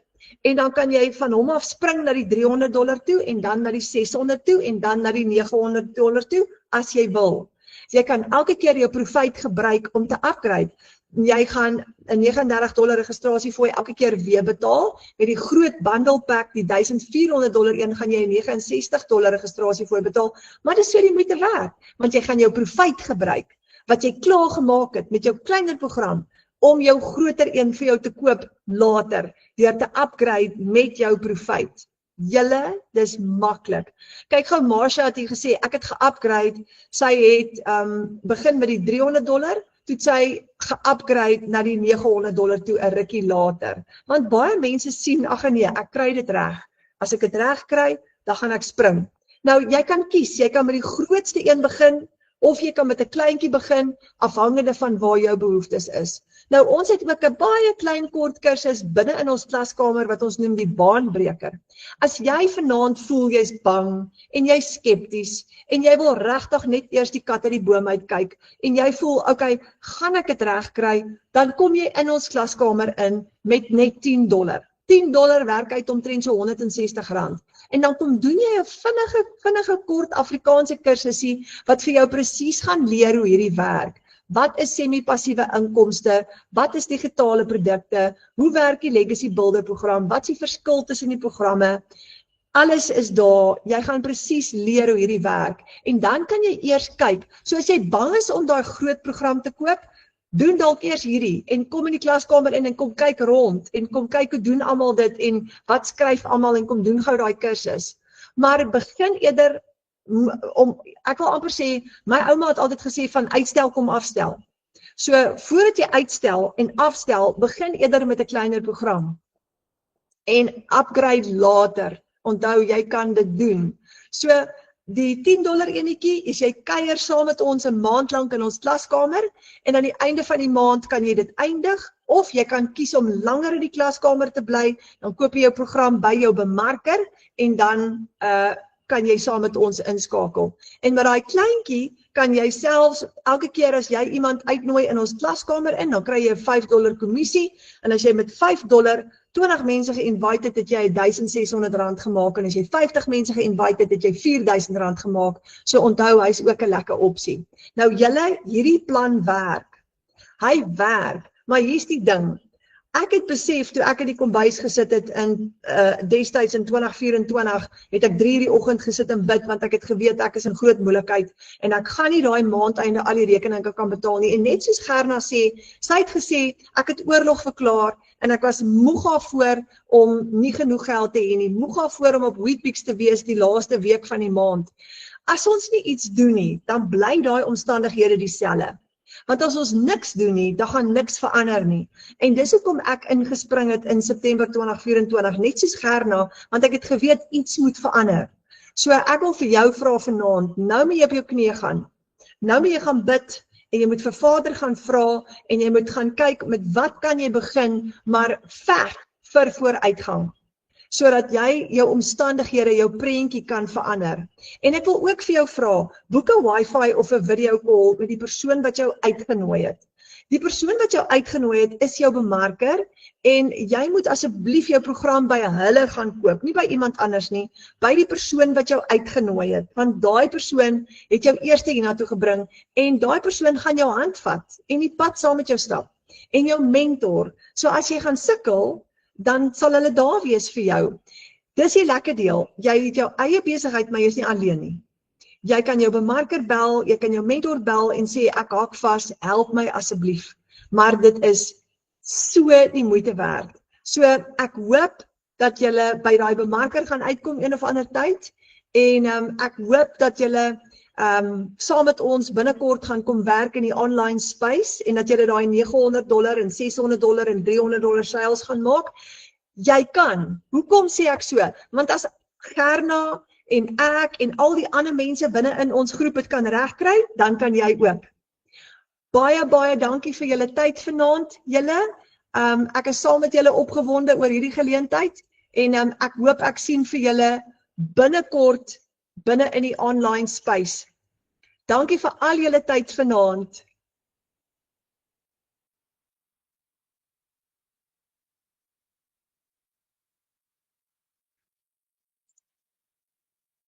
en dan kan jy van hom af spring na die $300 toe, en dan na die $600 toe, en dan na die $900 toe, as jy wil. Jy kan elke keer jou profijt gebruik om te upgrade. Jy gaan 'n $39 registrasiefooi elke keer weer betaal. Met die groot bundle pack, die $1,400 een, gaan jy $69 registrasiefooi betaal. Maar dis so die moeite werd, want jy gaan jou profijt gebruik, wat jy klaar gemaak het met jou kleiner program, om jou groter een vir jou te koop later, deur te upgrade met jou profijt. Julle, dis maklik. Kyk gou, Marsha het hier gesê, ek het ge-upgrade, sy het begin met die $300, toe sy ge-upgrade na die $900 toe 'n rukkie later. Want baie mense sien, ag nee, ek kry dit reg. As ek dit reg kry, dan gaan ek spring. Nou, jy kan kies, jy kan met die grootste een begin, of jy kan met 'n kleintjie begin, afhangende van waar jou behoeftes is. Nou, ons het ook 'n baie klein kort kursus binne in ons klaskamer wat ons noem die baanbreker. As jy vanaand voel jy's bang en jy's skepties en jy wil regtig net eers die kat uit die boom uitkyk en jy voel, okay, gaan ek dit reg kry, dan kom jy in ons klaskamer in met net $10. $10 werk uit omtrent so R160. En dan kom doen jy 'n vinnige kort Afrikaanse kursusie wat vir jou presies gaan leer hoe hierdie werk. Wat is semi-passiewe inkomste? Wat is digitale produkte? Hoe werk die legacy builder program? Wat is die verskil tussen die programme? Alles is daar. Jy gaan presies leer hoe hierdie werk. En dan kan jy eers kyk. So as jy bang is om daai groot program te koop, doen dalk eers hierdie en kom in die klaskamer in en kom kyk rond en kom kyk hoe doen almal dit en wat skryf almal en kom doen gou daai kursus. Maar begin eerder ek wil amper sê, my ouma het altyd gesê van uitstel kom afstel. So voordat jy uitstel en afstel, begin eerder met 'n kleiner program en upgrade later. Onthou, jy kan dit doen. So die $10 enetjie is jy kuier saam met ons 'n maand lank in ons klaskamer en aan die einde van die maand kan jy dit eindig of jy kan kies om langer in die klaskamer te bly, dan koop jy jou program by jou bemarker en dan kan jy saam met ons inskakel. En met daai kleintjie kan jy selfs elke keer as jy iemand uitnooi in ons klaskamer in, dan kry jy 'n $5 kommissie en as jy met $5 20 mense ge-invite het jy R1,600 gemaak en as jy 50 mense ge-invite het jy R4,000 gemaak. So onthou, hy's ook 'n lekker opsie. Nou julle, hierdie plan werk. Hy werk, maar hier's die ding. Ek het besef toe ek in die kombuis gesit het in destyds in 2024 het ek 3 die oggend gesit en bid want ek het geweet ek is in groot moeilikheid en ek gaan nie daai maandeinde al die rekeninge kan betaal nie. En net soos Gerna sê, sy het gesê ek het oorlog verklaar en ek was moeg daarvoor om nie genoeg geld te hê nie, moeg daarvoor om op Weet-Bix te wees die laaste week van die maand. As ons nie iets doen nie, dan bly daai omstandighede dieselfde. Want as ons niks doen nie, dan gaan niks verander nie. En dis hoekom ek ingespring het in September 2024, net soos Gerna, want ek het geweet iets moet verander. So ek wil vir jou vra vanaand, nou moet jy op jou knieë gaan. Nou moet jy gaan bid en jy moet vir Vader gaan vra en jy moet gaan kyk met wat kan jy begin, maar veg vir vooruitgang. Sodat jy jou omstandighede, jou prentjie kan verander. En ek wil ook vir jou vra, boek 'n wifi of 'n video call met die persoon wat jou uitgenooi het. Die persoon wat jou uitgenooi het, is jou bemarker en jy moet asseblief jou program by hulle gaan koop, nie by iemand anders nie, by die persoon wat jou uitgenooi het, want daai persoon het jou eerste hiernatoe gebring en daai persoon gaan jou handvat en die pad saam met jou stap en jou mentor. So as jy gaan sukkel, dan sal hulle daar wees vir jou. Dis die lekker deel, jy het jou eie besigheid, maar jy is nie alleen nie. Jy kan jou bemarker bel, jy kan jou mentor bel en sê ek haak vas, help my asseblief. Maar dit is so die moeite werd. So ek hoop dat julle by daai bemarker gaan uitkom een of ander tyd en ek hoop dat julle saam met ons binnekort gaan kom werk in die online space en dat julle daai $900 en $600 en $300 sales gaan maak. Jy kan. Hoekom sê ek so? Want as Gerna en ek en al die ander mense binne in ons groep het kan regkry, dan kan jy ook. Baie dankie vir julle tyd vanaand, julle. Ek is saam met julle opgewonde oor hierdie geleentheid en ek hoop ek sien vir julle binnekort binne in die online space. Dankie vir al julle tyd vanaand.